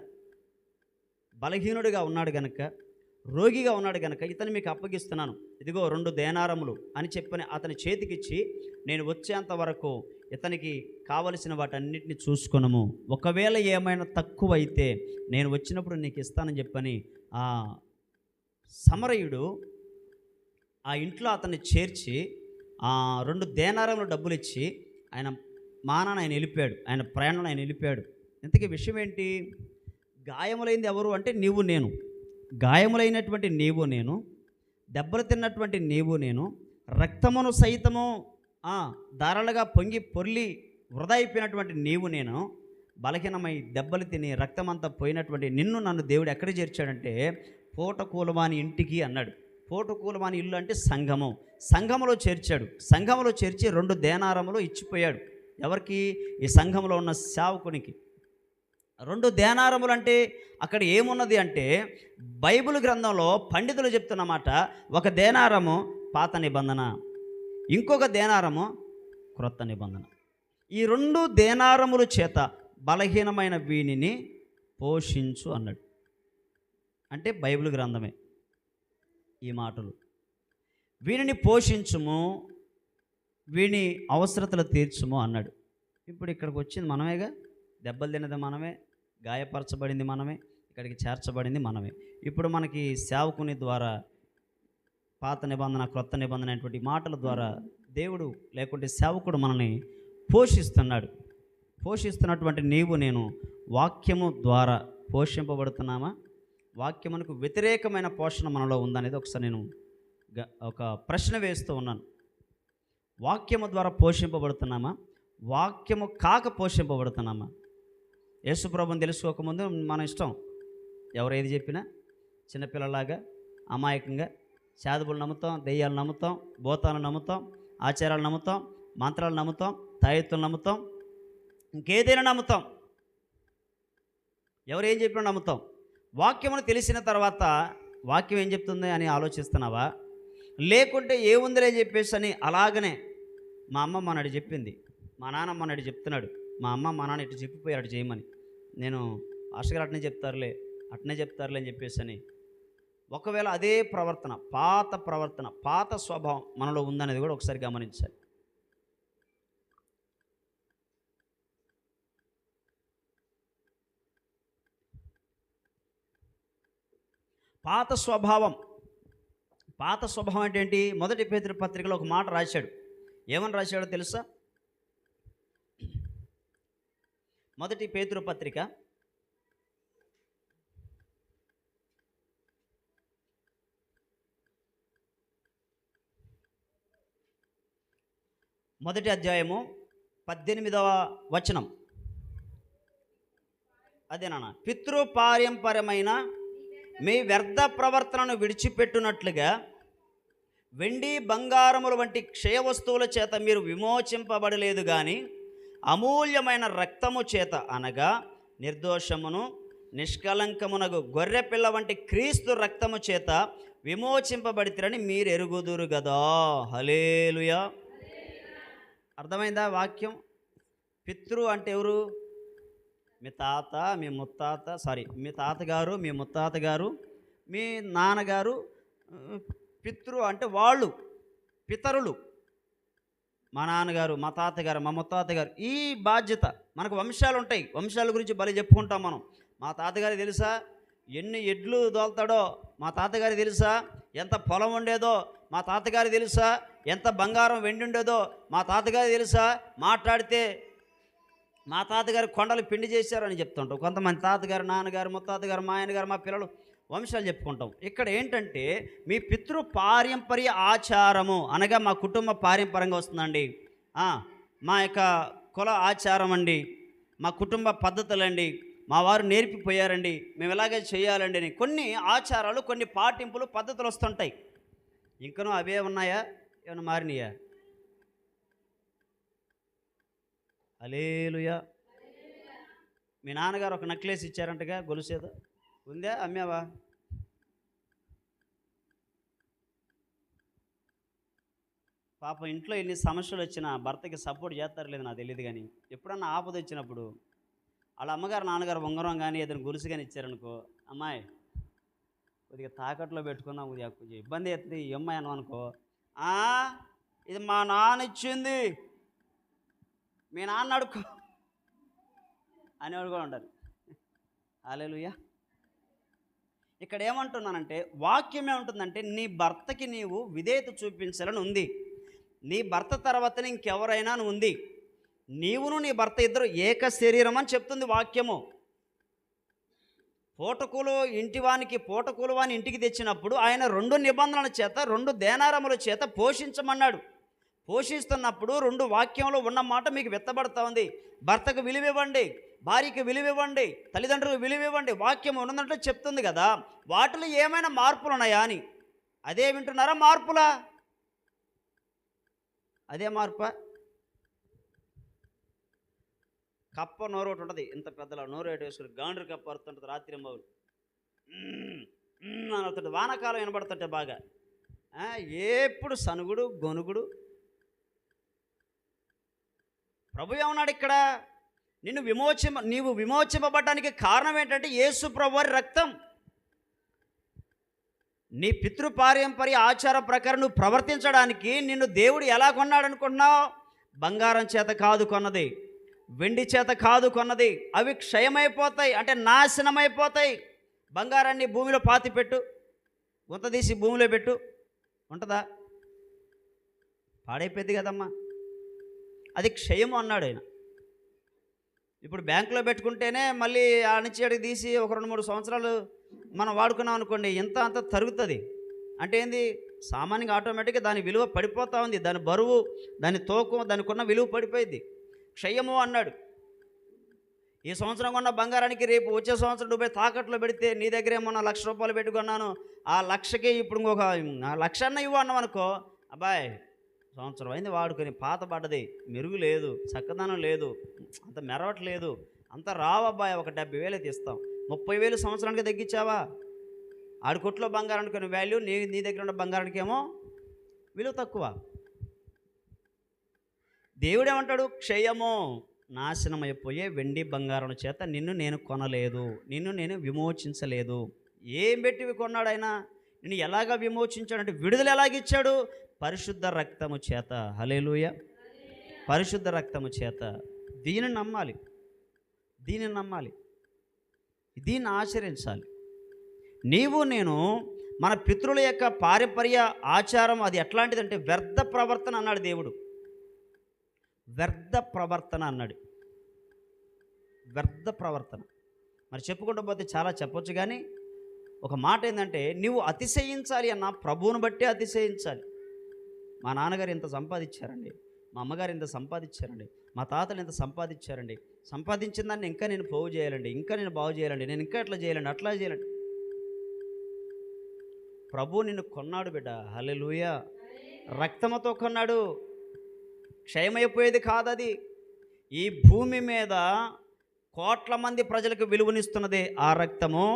రోగిగా ఉన్నాడు గనక ఇతను మీకు అప్పగిస్తున్నాను, ఇదిగో 2 దేనారములు అని చెప్పని అతని చేతికిచ్చి, నేను వచ్చేంత వరకు ఇతనికి కావలసిన వాటన్నిటిని చూసుకున్నాము, ఒకవేళ ఏమైనా తక్కువైతే నేను వచ్చినప్పుడు నీకు ఇస్తానని చెప్పని ఆ సమరయుడు ఆ ఇంట్లో అతన్ని చేర్చి 2 దేనారములు డబ్బులు ఇచ్చి ఆయన ఆయన ప్రయాణంలో వెళ్ళిపోయాడు. ఇంతకీ విషయం ఏంటి? గాయములైంది ఎవరు అంటే గాయములైనటువంటి నీవు నేను, దెబ్బలు తిన్నటువంటి నీవు నేను, రక్తమును సైతము ధారాళంగా పొంగి పొర్లి వృధా అయిపోయినటువంటి నీవు నేను, బలహీనమై దెబ్బలు తిని రక్తమంతా పోయినటువంటి నన్ను దేవుడు ఎక్కడ చేర్చాడంటే పూట కూలవాని ఇంటికి అన్నాడు. పూట కూలవాని ఇల్లు అంటే సంఘములో చేర్చాడు. సంఘములో చేర్చి 2 దేనారములు ఇచ్చిపోయాడు. ఎవరికి? ఈ సంఘంలో ఉన్న సేవకునికి. 2 దేనారములు అంటే అక్కడ ఏమున్నది అంటే, బైబిల్ గ్రంథంలో పండితులు చెప్తున్నమాట, 1 దేనారము పాత నిబంధన, ఇంకొక దేనారము క్రొత్త నిబంధన. ఈ 2 దేనారముల చేత బలహీనమైన వీనిని పోషించు అన్నాడు. అంటే బైబిల్ గ్రంథమే ఈ మాటలు. వీనిని పోషించుము, వీని అవసరతలు తీర్చుము అన్నాడు. ఇప్పుడు ఇక్కడికి వచ్చింది మనమేగా, దెబ్బలు తిన్నది మనమే, గాయపరచబడింది మనమే, ఇక్కడికి చేర్చబడింది మనమే. ఇప్పుడు మనకి సేవకుని ద్వారా పాత నిబంధన క్రొత్త నిబంధన అనేటువంటి మాటల ద్వారా దేవుడు లేకుంటే సేవకుడు మనల్ని పోషిస్తున్నటువంటి నీవు నేను వాక్యము ద్వారా పోషింపబడుతున్నామా? వాక్యమునకు వ్యతిరేకమైన పోషణ మనలో ఉందనేది ఒకసారి నేను ఒక ప్రశ్న వేస్తూ ఉన్నాను. వాక్యము ద్వారా పోషింపబడుతున్నామా? వాక్యము కాక పోషింపబడుతున్నామా? యేసుప్రభుని తెలుసుకోకముందు మన ఇష్టం, ఎవరు ఏది చెప్పినా చిన్నపిల్లలాగా అమాయకంగా శాదుబులు నమ్ముతాం, దెయ్యాలు నమ్ముతాం, భూతాలను నమ్ముతాం, ఆచారాలు నమ్ముతాం, మంత్రాలు నమ్ముతాం, తాయెత్తులు నమ్ముతాం, ఇంకేదైనా నమ్ముతాం, ఎవరు ఏం చెప్పినా నమ్ముతాం. వాక్యమును తెలిసిన తర్వాత వాక్యం ఏం చెప్తుంది అని ఆలోచిస్తున్నావా? లేకుంటే ఏముందిలే చెప్పేసి అని అలాగనే మా అమ్మ మొన్నటి చెప్పింది, మా నాన్న మొన్నటి చెప్తున్నాడు, మా అమ్మ మా నాన్న ఇటు చెప్పిపోయారు అటు చేయమని. నేను అసలు అట్నే చెప్తారులే అని చెప్పేసి అని. ఒకవేళ అదే ప్రవర్తన పాత స్వభావం మనలో ఉందనేది కూడా ఒకసారి గమనించాలి. పాత స్వభావం అంటే ఏంటి? మొదటి పేతురు పత్రికలో ఒక మాట రాశాడు. ఏమని రాశాడో తెలుసా? మొదటి పేతురు పత్రిక మొదటి అధ్యాయము 18వ వచనం. అదేనా? పితృపారంపర్యమైన మీ వ్యర్థ ప్రవర్తనను విడిచిపెట్టునట్లుగా వెండి బంగారముల వంటి క్షయ వస్తువుల చేత మీరు విమోచింపబడలేదు కానీ అమూల్యమైన రక్తము చేత, అనగా నిర్దోషమును నిష్కలంకమునగు గొర్రెపిల్ల వంటి క్రీస్తు రక్తము చేత విమోచింపబడితిరని మీరు ఎరుగుదురు గదా. హల్లెలూయా. అర్థమైందా వాక్యం? పితృ అంటే ఎవరు? మీ తాతగారు, మీ ముత్తాతగారు, మీ నాన్నగారు. పితృ అంటే వాళ్ళు, పితరులు. మా నాన్నగారు, మా తాతగారు, మా ముత్తాతగారు. ఈ బాధ్యత మనకు వంశాలు ఉంటాయి. వంశాల గురించి భలే చెప్పుకుంటాం మనం. మా తాతగారికి తెలుసా ఎన్ని ఎడ్లు దోల్తాడో? మా తాతగారికి తెలుసా ఎంత పొలం ఉండేదో? మా తాతగారికి తెలుసా ఎంత బంగారం వెండి ఉండేదో? మా తాతగారికి తెలుసా మాట్లాడితే మా తాతగారు కొండలు పిండి చేశారు అని చెప్తుంటాం. కొంతమంది తాతగారు, నాన్నగారు, ముత్తాతగారు, మా ఆయనగారు, మా పిల్లలు వంశాలు చెప్పుకుంటాం. ఇక్కడ ఏంటంటే మీ పితృ పారంపర్య ఆచారము అనగా మా కుటుంబ పారంపర్యంగా వస్తుందండి. మా యొక్క కుల ఆచారం అండి, మా కుటుంబ పద్ధతులండి, మా వారు నేర్పిపోయారండి, మేము ఇలాగే చేయాలండి అని కొన్ని ఆచారాలు, కొన్ని పాటింపులు, పద్ధతులు వస్తుంటాయి. ఇంకనూ అవే ఉన్నాయా? ఏమైనా మారినాయా? హల్లెలూయా. మీ నాన్నగారు ఒక నెక్లెస్ ఇచ్చారంటగా, గొలుసేదో ఉందా? అమ్మావా? పాపం ఇంట్లో ఎన్ని సమస్యలు వచ్చినా భర్తకి సపోర్ట్ చేస్తారు లేదు నాకు తెలియదు, కానీ ఎప్పుడన్నా ఆపద వచ్చినప్పుడు వాళ్ళ అమ్మగారు, నాన్నగారు ఉంగరం కానీ ఏదైనా గొలుసు కానీ ఇచ్చారనుకో, అమ్మాయి కొద్దిగా తాకట్లో పెట్టుకున్నాం, కొద్దిగా ఇబ్బంది అవుతుంది ఈ అమ్మాయి అన్నాం అనుకో, ఇది మా నాన్న ఇచ్చింది, మీ నాన్న అడుకో అనేవాడు కూడా ఉంటారు. హల్లెలూయా. ఇక్కడ ఏమంటున్నానంటే వాక్యం ఏముంటుందంటే నీ భర్తకి నీవు విధేయత చూపించాలని ఉంది. నీ భర్త తర్వాతనే ఇంకెవరైనా ఉంది. నీవును నీ భర్త ఇద్దరు ఏక శరీరం అని చెప్తుంది వాక్యము. పూటకూలు వాని ఇంటికి తెచ్చినప్పుడు ఆయన 2 నిబంధనల చేత, 2 దేనారముల చేత పోషించమన్నాడు. పోషిస్తున్నప్పుడు 2 వాక్యంలో ఉన్న మాట మీకు వెత్తబడతా ఉంది. భర్తకు విలువివ్వండి, భార్యకి విలువివ్వండి, తల్లిదండ్రులకు విలువివ్వండి. వాక్యం ఉన్నదంటే చెప్తుంది కదా. వాటిలో ఏమైనా మార్పులు ఉన్నాయా అని. అదే వింటున్నారా? మార్పులా? అదే మార్పా? కప్ప నోరు ఒకటి ఉంటుంది, ఇంత పెద్దలా నోరు ఒకటి వేసుకుని గాండ్రు కప్ప అరుతుంటుంది రాత్రి మౌలు అని అవుతుంది. వానాకాలం వినబడుతుంటే బాగా ఎప్పుడు సనుగుడు, గొనుగుడు. ప్రభు ఏమన్నాడు ఇక్కడ? నీవు విమోచింపబడడానికి కారణం ఏంటంటే యేసు ప్రభు వారి రక్తం. నీ పితృపారంపర్య ఆచార ప్రకారం నువ్వు ప్రవర్తించడానికి నిన్ను దేవుడు ఎలా కొన్నాడు అనుకుంటున్నావు? బంగారం చేత కాదు కొన్నది, వెండి చేత కాదు కొన్నది. అవి క్షయమైపోతాయి, అంటే నాశనమైపోతాయి. బంగారాన్ని భూమిలో పాతిపెట్టు, గుంత తీసి భూమిలో పెట్టు, ఉంటుందా? పాడైపోద్ది కదమ్మా. అది క్షయము అన్నాడు ఆయన. ఇప్పుడు బ్యాంకులో పెట్టుకుంటేనే మళ్ళీ ఆ నుంచి అడిగి తీసి ఒక 2-3 సంవత్సరాలు మనం వాడుకున్నాం అనుకోండి, ఎంత అంత తరుగుతుంది. అంటే ఏంది? సామాన్యంగా ఆటోమేటిక్గా దాని విలువ పడిపోతూ ఉంది. దాని బరువు, దాని తూకం, దానికి ఉన్న విలువ పడిపోయింది. క్షయము అన్నాడు. ఈ సంవత్సరం కొన్న బంగారానికి రేపు వచ్చే సంవత్సరం రూపాయి తాకట్లో పెడితే నీ దగ్గర ఏమన్నా ₹1,00,000 పెట్టుకున్నాను, ఆ 1,00,000కి ఇప్పుడు ఇంకొక 1,00,000 ఇవ్వు అన్నాం అనుకో, అబ్బాయి సంవత్సరం అయింది వాడుకొని, పాత పడ్డది, మెరుగు లేదు, చక్కదనం లేదు, అంత మెరవట్లేదు, అంత రావబ్బాయి, ఒక 70,000 తీస్తాం. 30,000 సంవత్సరానికి తగ్గించావా? ఆడి కొట్లో బంగారానికి వాల్యూ, నీ దగ్గర ఉన్న బంగారానికి ఏమో విలువ తక్కువ. దేవుడేమంటాడు? క్షయము, నాశనమైపోయే వెండి బంగారం చేత నిన్ను నేను కొనలేదు, నిన్ను నేను విమోచించలేదు. ఏం పెట్టి కొన్నాడు ఆయన? నిన్ను ఎలాగ విమోచించాడంటే విడుదల ఎలాగిచ్చాడు? పరిశుద్ధ రక్తము చేత. హల్లెలూయా. పరిశుద్ధ రక్తము చేత. దీనిని నమ్మాలి, దీనిని నమ్మాలి, దీన్ని ఆచరించాలి. నీవు నేను మన పితరుల యొక్క పారంపర్య ఆచారం అది ఎట్లాంటిదంటే వ్యర్థ ప్రవర్తన అన్నాడు దేవుడు. వ్యర్థ ప్రవర్తన అన్నాడు. వ్యర్థ ప్రవర్తన. మరి చెప్పుకుంటూ పోతే చాలా చెప్పొచ్చు, కానీ ఒక మాట ఏంటంటే నువ్వు అతిశయించాలి అన్న ప్రభువుని బట్టి అతిశయించాలి. మా నాన్నగారు ఇంత సంపాదించారండి, మా అమ్మగారు ఇంత సంపాదించారండి, మా తాతలు ఇంత సంపాదించారండి, సంపాదించిన దాన్ని ఇంకా నేను పోగు చేయాలండి, ఇంకా నేను బాగు చేయాలండి, నేను ఇంకా ఇట్లా చేయాలండి, అట్లా చేయాలండి. ప్రభు నిన్ను కొన్నాడు బిడ్డ. హల్లెలూయా. రక్తముతో కొన్నాడు. క్షయమైపోయేది కాదది. ఈ భూమి మీద కోట్ల మంది ప్రజలకు విలువనిస్తున్నది ఆ రక్తము.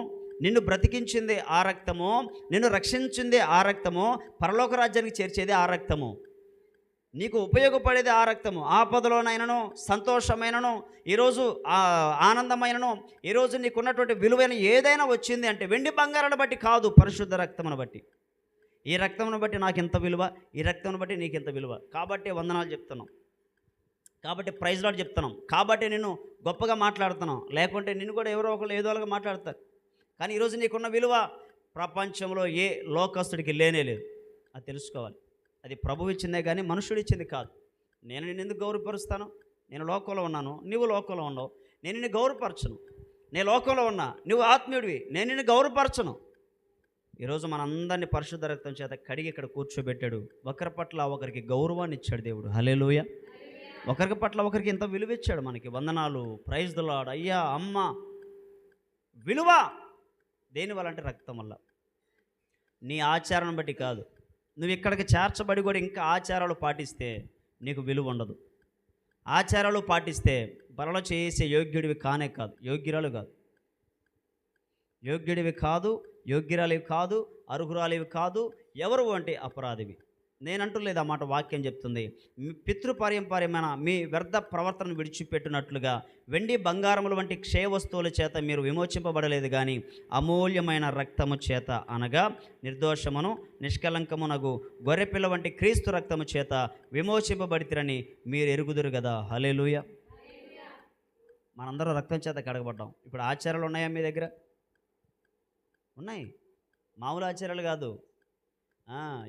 నిన్ను బ్రతికించింది ఆ రక్తము, నిన్ను రక్షించింది ఆ రక్తము, పరలోక రాజ్యానికి చేర్చేది ఆ రక్తము, నీకు ఉపయోగపడేది ఆ రక్తము. ఆపదలోనైనను సంతోషమైనను ఈరోజు ఆనందమైనను ఈరోజు నీకున్నటువంటి విలువైన ఏదైనా వచ్చింది అంటే వెండి బంగారాన్ని బట్టి కాదు, పరిశుద్ధ రక్తమును బట్టి. ఈ రక్తమును బట్టి నాకు ఇంత విలువ, ఈ రక్తమును బట్టి నీకు ఇంత విలువ. కాబట్టి వందనాలు చెప్తున్నాం, కాబట్టి ప్రైజ్ లార్డ్ చెప్తున్నాం, కాబట్టి నిన్ను గొప్పగా మాట్లాడుతున్నాం. లేకుంటే నిన్ను కూడా ఎవరో ఒకరు ఏదోలాగా మాట్లాడతారు. కానీ ఈరోజు నీకున్న విలువ ప్రపంచంలో ఏ లోకస్తుడికి లేనే లేదు. అది తెలుసుకోవాలి. అది ప్రభువు ఇచ్చిందే కానీ మనుషుడు ఇచ్చింది కాదు. నేను నిన్ను ఎందుకు గౌరవపరుస్తాను? నేను లోకంలో ఉన్నాను, నువ్వు లోకంలో ఉన్నావు, నేను నిన్ను గౌరవపరచను. నేను లోకంలో ఉన్నా, నువ్వు ఆత్మీయుడివి, నేను నిన్ను గౌరవపరచను. ఈరోజు మనందరినీ పరిశుద్ధ రక్తం చేత కడిగి ఇక్కడ కూర్చోబెట్టాడు. ఒకరి పట్ల ఒకరికి గౌరవాన్ని ఇచ్చాడు దేవుడు. హల్లెలూయా. ఒకరికి పట్ల ఒకరికి ఇంత విలువ ఇచ్చాడు మనకి. వందనాలు, ప్రైజ్ ది లార్డ్. అయ్యా అమ్మ విలువ దేనివల్ల అంటే రక్తం వల్ల. నీ ఆచారాన్ని బట్టి కాదు. నువ్వు ఇక్కడికి చేర్చబడి కూడా ఇంకా ఆచారాలు పాటిస్తే నీకు విలువ ఉండదు. ఆచారాలు పాటిస్తే బలలో చేసే యోగ్యుడివి కానే కాదు, యోగ్యురాలు కాదు, యోగ్యుడివి కాదు, యోగ్యురాలివి కాదు, అర్హురాలివి కాదు, ఎవరు అంటే అపరాధివి. నేనంటూ లేదు, ఆ మాట వాక్యం చెప్తుంది. మీ పితృపారంపర్యమైన మీ వ్యర్థ ప్రవర్తనను విడిచిపెట్టినట్లుగా వెండి బంగారముల వంటి క్షయ వస్తువుల చేత మీరు విమోచింపబడలేదు, కానీ అమూల్యమైన రక్తము చేత, అనగా నిర్దోషమును నిష్కలంకమునగు గొర్రెపిల్ల వంటి క్రీస్తు రక్తము చేత విమోచింపబడితిరని మీరు ఎరుగుదురు కదా. హల్లెలూయా. మనందరం రక్తం చేత కడగబడ్డాం. ఇప్పుడు ఆచారాలు ఉన్నాయా మీ దగ్గర? ఉన్నాయి. మామూలు ఆచారాలు కాదు.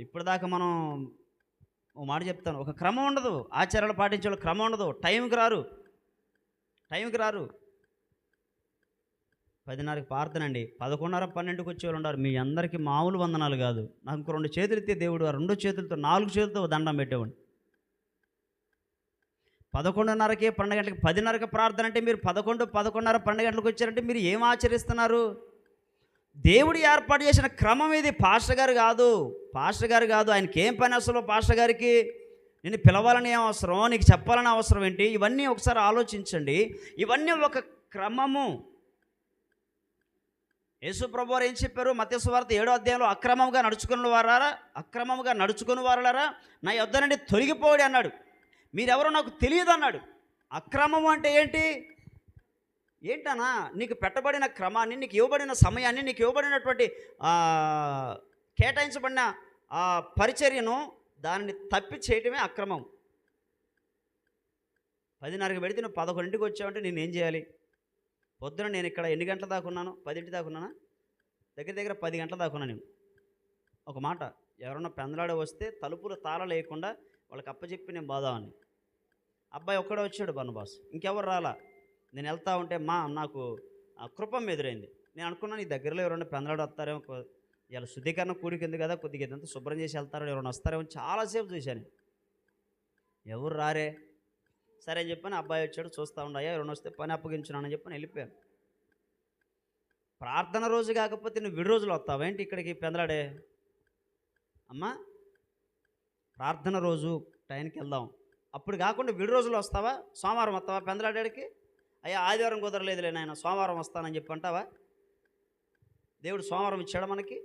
ఇప్పుడు దాకా మనం ఓ మాట చెప్తాను, ఒక క్రమం ఉండదు. ఆచారాలు పాటించే వాళ్ళు క్రమం ఉండదు. టైంకి రారు. 10:30కి ప్రార్థనండి, 11:30 12కి వచ్చేవాళ్ళు ఉన్నారు. మీ అందరికీ మామూలు వందనాలు కాదు. నాకు ఇంకో 2 చేతులు ఎత్తే దేవుడు ఆ 2 చేతులతో 4 చేతులతో దండం పెట్టేవాడు. 11:30కి 12 గంటలకి 10:30కి ప్రార్థన అంటే మీరు 11, 11:30, 12 గంటలకు వచ్చారంటే మీరు ఏం ఆచరిస్తున్నారు? దేవుడు ఏర్పాటు చేసిన క్రమం ఇది. పాస్టర్ గారు కాదు. ఆయనకి ఏం పని అసలు? పాస్టర్ గారికి నిన్ను పిలవాలని ఏం అవసరం, నీకు చెప్పాలని అవసరం ఏంటి? ఇవన్నీ ఒకసారి ఆలోచించండి. ఇవన్నీ ఒక క్రమము. యేసు ప్రభువు వారు ఏం చెప్పారు? మత్తయి సువార్త 7వ అధ్యాయంలో అక్రమంగా నడుచుకుని వారలారా నా యొద్ద నుండి తొలగిపోడి అన్నాడు. మీరెవరో నాకు తెలియదు అన్నాడు. అక్రమము అంటే ఏంటన్నా? నీకు పెట్టబడిన క్రమాన్ని, నీకు ఇవ్వబడిన సమయాన్ని, నీకు ఇవ్వబడినటువంటి కేటాయించబడిన పరిచర్యను దానిని తప్పి చేయటమే అక్రమం. 10:30కి పెడితే నువ్వు 11ంటికి వచ్చావంటే నేనేం చేయాలి? పొద్దున నేను ఇక్కడ ఎన్ని గంటల దాకా ఉన్నాను? 10 దాకా ఉన్నానా? దగ్గర 10 గంటల దాకా ఉన్నాను నేను. ఒక మాట, ఎవరన్నా పెందలాడే వస్తే తలుపులు తాళ లేకుండా వాళ్ళకి అప్పచెప్పి నేను బాదామని. అబ్బాయి ఒక్కడే వచ్చాడు, బర్నబాస్, ఇంకెవరు రాలా. నేను వెళ్తా ఉంటే నాకు కృపం ఎదురైంది. నేను అనుకున్నాను, ఈ దగ్గరలో ఎవరైనా పెందలాడు వస్తారేమో, ఇలా శుద్ధీకరణ కూడికింది కదా, కొద్దిగా ఇదంతా శుభ్రం చేసి వెళ్తారో, ఎవరైనా వస్తారేమో చాలాసేపు చూశాను. ఎవరు రారే. సరే అని చెప్పని అబ్బాయి వచ్చాడు, చూస్తూ ఉండయా ఎవరైనా వస్తే పని అప్పగించున్నానని చెప్పని వెళ్ళిపోయాను. ప్రార్థన రోజు కాకపోతే నువ్వు విడి రోజులు వస్తావేంటి ఇక్కడికి పెందలాడే? అమ్మా, ప్రార్థన రోజు టైంకి వెళ్దాం. అప్పుడు కాకుండా విడి రోజులు వస్తావా? సోమవారం వస్తావా పెందలాడేడికి? అయ్యా ఆదివారం కుదరలేదులే నాయన, సోమవారం వస్తానని చెప్పి అంటావా? దేవుడు సోమవారం ఇచ్చాడా మనకి?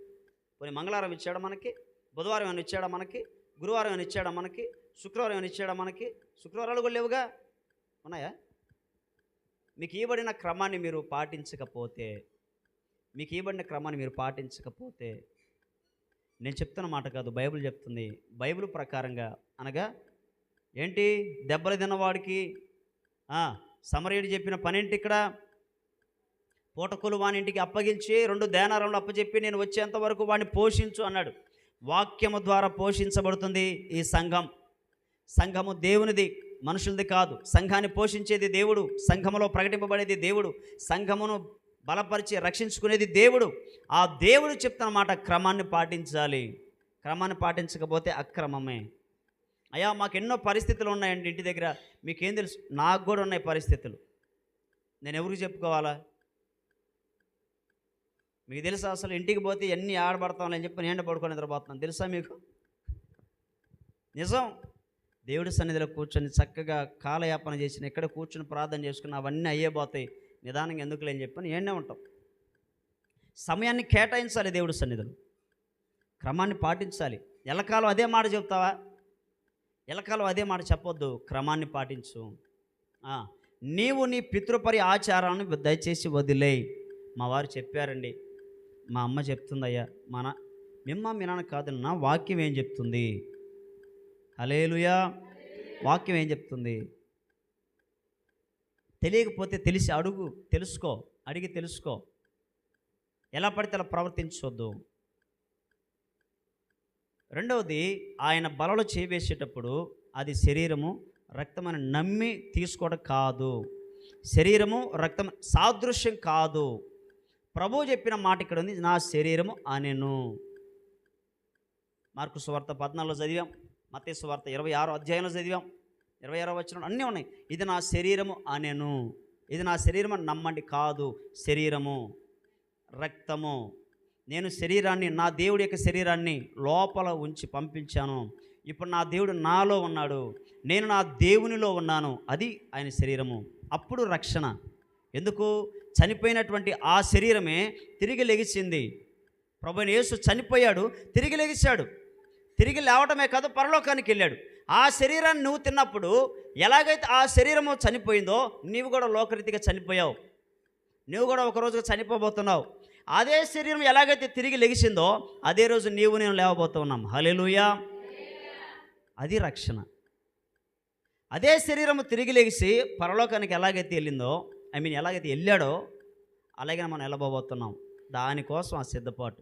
పోనీ మంగళవారం ఇచ్చాడా మనకి? బుధవారం ఏమైనా ఇచ్చాడా మనకి? గురువారం ఏమైనా ఇచ్చాడా మనకి? శుక్రవారం ఏమైనా ఇచ్చాడా మనకి? శుక్రవారాలు కూడా లేవుగా, ఉన్నాయా? మీకు ఇవ్వబడిన క్రమాన్ని మీరు పాటించకపోతే, నేను చెప్తున్న మాట కాదు, బైబిల్ చెప్తుంది. బైబిల్ ప్రకారంగా అనగా ఏంటి? దెబ్బలు తిన్నవాడికి సమరయుడు చెప్పిన పనేంటి? ఇక్కడ పూటకులు వాని ఇంటికి అప్పగించి 2 దేనారంలో అప్పచెప్పి నేను వచ్చేంత వరకు వాడిని పోషించు అన్నాడు. వాక్యము ద్వారా పోషించబడుతుంది ఈ సంఘము దేవునిది, మనుషులది కాదు. సంఘాన్ని పోషించేది దేవుడు, సంఘములో ప్రకటింపబడేది దేవుడు, సంఘమును బలపరిచి రక్షించుకునేది దేవుడు. ఆ దేవుడు చెప్తున్న మాట క్రమాన్ని పాటించాలి. క్రమాన్ని పాటించకపోతే అక్రమమే. అయ్యా మాకు ఎన్నో పరిస్థితులు ఉన్నాయండి ఇంటి దగ్గర, మీకేం తెలుసు? నాకు కూడా ఉన్నాయి పరిస్థితులు, నేను ఎవరికి చెప్పుకోవాలా? మీకు తెలుసా? అసలు ఇంటికి పోతే ఎన్ని ఆడబడతామని చెప్పి నేను పడుకొని నిద్రపోతున్నాను, తెలుసా మీకు? నిజం. దేవుడి సన్నిధిలో కూర్చొని చక్కగా కాలయాపన చేసిన, ఇక్కడ కూర్చొని ప్రార్థన చేసుకుని అవన్నీ అయ్యేపోతాయి, నిదానంగా ఎందుకు లేని చెప్పని ఏడే ఉంటాం. సమయాన్ని కేటాయించాలి దేవుడి సన్నిధిలో, క్రమాన్ని పాటించాలి. ఎల్లకాలం అదే మాట చెప్తావా? ఎల్లకాలం అదే మాట చెప్పొద్దు, క్రమాన్ని పాటించు. నీవు నీ పితృపరి ఆచారాన్ని దయచేసి వదిలేయి. మా వారు చెప్పారండి, మా అమ్మ చెప్తుందయ్యా, మీ నాన్న కాదు, నా వాక్యం ఏం చెప్తుంది? హల్లెలూయా. వాక్యం ఏం చెప్తుంది? తెలియకపోతే తెలిసి అడుగు, అడిగి తెలుసుకో. ఎలా పడితే అలా ప్రవర్తించవద్దు. రెండవది, ఆయన బలలో చేవేసేటప్పుడు అది శరీరము రక్తమని నమ్మి తీసుకోవడం కాదు. శరీరము రక్తం సాదృశ్యం కాదు. ప్రభువు చెప్పిన మాట ఇక్కడ ఉంది, నా శరీరము అనెను. మార్కు సువార్త 14లో చదివాం, మత్తయి సువార్త 26వ అధ్యాయంలో చదివాం, 26వ వచనం అన్నీ ఉన్నాయి. ఇది నా శరీరము అనెను. ఇది నా శరీరం అని నమ్మండి. కాదు, శరీరము రక్తము. నేను శరీరాన్ని, నా దేవుడి యొక్క శరీరాన్ని లోపల ఉంచి పంపించాను. ఇప్పుడు నా దేవుడు నాలో ఉన్నాడు, నేను నా దేవునిలో ఉన్నాను. అది ఆయన శరీరము. అప్పుడు రక్షణ. ఎందుకు? చనిపోయినటువంటి ఆ శరీరమే తిరిగి లెగిసింది. ప్రభువైన యేసు చనిపోయాడు, తిరిగి లెగిశాడు. తిరిగి లేవటమే కాదు, పరలోకానికి వెళ్ళాడు. ఆ శరీరాన్ని నువ్వు తిన్నప్పుడు ఎలాగైతే ఆ శరీరము చనిపోయిందో, నీవు కూడా లోకరీతిగా చనిపోయావు. నువ్వు కూడా ఒక రోజుగా చనిపోబోతున్నావు. అదే శరీరం ఎలాగైతే తిరిగి లెగిసిందో, అదే రోజు నీవు నేను లేవబోతున్నాం. హల్లెలూయా. అది రక్షణ. అదే శరీరము తిరిగి లెగిసి పరలోకానికి ఎలాగైతే వెళ్ళిందో, ఎలాగైతే వెళ్ళాడో అలాగే మనం వెళ్ళబోతున్నాం. దానికోసం ఆ సిద్ధపాటు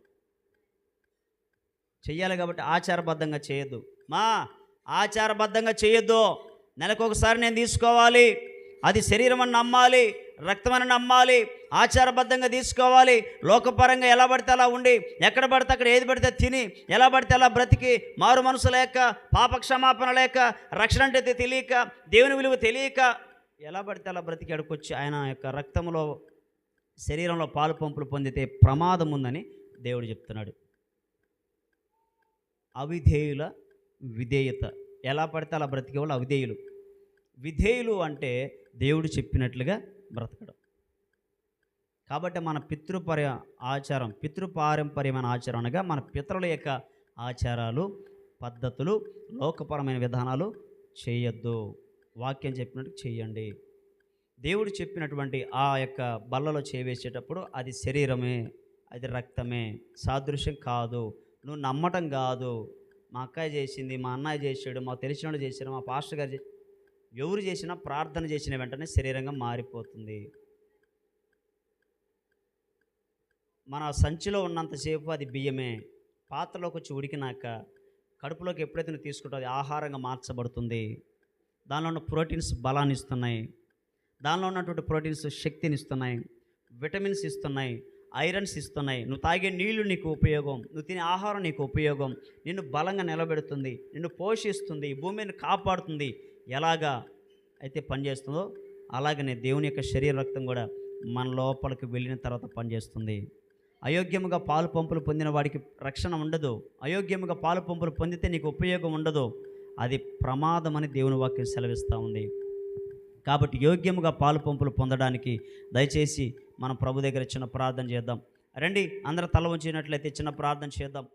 చెయ్యాలి. కాబట్టి ఆచారబద్ధంగా చేయొద్దు. ఆచారబద్ధంగా చేయొద్దు. నెలకొకసారి నేను తీసుకోవాలి, అది శరీరం అని నమ్మాలి, రక్తమని నమ్మాలి, ఆచారబద్ధంగా తీసుకోవాలి. లోకపరంగా ఎలా పడితే అలా ఉండి, ఎక్కడ పడితే అక్కడ ఏది పడితే తిని, ఎలా పడితే అలా బ్రతికి, మారు మనసు లేక, పాపక్షమాపణ లేక, రక్షణ అంటే తెలియక, దేవుని విలువ తెలియక, ఎలా పడితే అలా బ్రతికి అడుకొచ్చి ఆయన యొక్క రక్తంలో, శరీరంలో పాలు పంపులు పొందితే ప్రమాదం ఉందని దేవుడు చెప్తున్నాడు. అవిధేయుల విధేయత. ఎలా పడితే అలా బ్రతికే వాళ్ళు అవిధేయులు. విధేయులు అంటే దేవుడు చెప్పినట్లుగా బ్రతకడం. కాబట్టి మన పితృపారంపర్యమైన ఆచారం అనగా మన పితరుల యొక్క ఆచారాలు, పద్ధతులు, లోకపరమైన విధానాలు చేయొద్దు. వాక్యం చెప్పినట్టు చేయండి. దేవుడు చెప్పినటువంటి ఆ యొక్క బల్లలో చేవేసేటప్పుడు అది శరీరమే, అది రక్తమే, సాదృశ్యం కాదు. నువ్వు నమ్మటం కాదు. మా అక్కయ్య చేసింది, మా అన్నయ్య చేసాడు, మా తెలిసినోడు చేశాడు, మా పాస్టర్ గారు ఎవరు చేసినా ప్రార్థన చేసిన వెంటనే శరీరంగా మారిపోతుంది. మన సంచిలో ఉన్నంతసేపు అది బియ్యమే. పాత్రలోకి వచ్చి ఉడికినాక కడుపులోకి ఎప్పుడైతే నువ్వు తీసుకుంటావు అది ఆహారంగా మార్చబడుతుంది. దానిలో ఉన్న ప్రోటీన్స్ బలాన్ని ఇస్తున్నాయి, దానిలో ఉన్నటువంటి ప్రోటీన్స్ శక్తిని ఇస్తున్నాయి, విటమిన్స్ ఇస్తున్నాయి, ఐరన్స్ ఇస్తున్నాయి. నువ్వు తాగే నీళ్లు నీకు ఉపయోగం, నువ్వు తినే ఆహారం నీకు ఉపయోగం, నిన్ను బలంగా నిలబెడుతుంది, నిన్ను పోషిస్తుంది, భూమిని కాపాడుతుంది. ఎలాగా అయితే పనిచేస్తుందో అలాగనే దేవుని యొక్క శరీర రక్తం కూడా మన లోపలికి వెళ్ళిన తర్వాత పనిచేస్తుంది. అయోగ్యముగా పాలు పంపులు పొందిన వాడికి రక్షణ ఉండదు. అయోగ్యముగా పాలు పంపులు పొందితే నీకు ఉపయోగం ఉండదు. అది ప్రమాదం అని దేవుని వాక్యం సెలవిస్తూ ఉంది. కాబట్టి యోగ్యముగా పాలు పంపులు పొందడానికి దయచేసి మనం ప్రభు దగ్గర చిన్న ప్రార్థన చేద్దాం. రండి, అందరూ తల వంచినట్లయితే చిన్న ప్రార్థన చేద్దాం.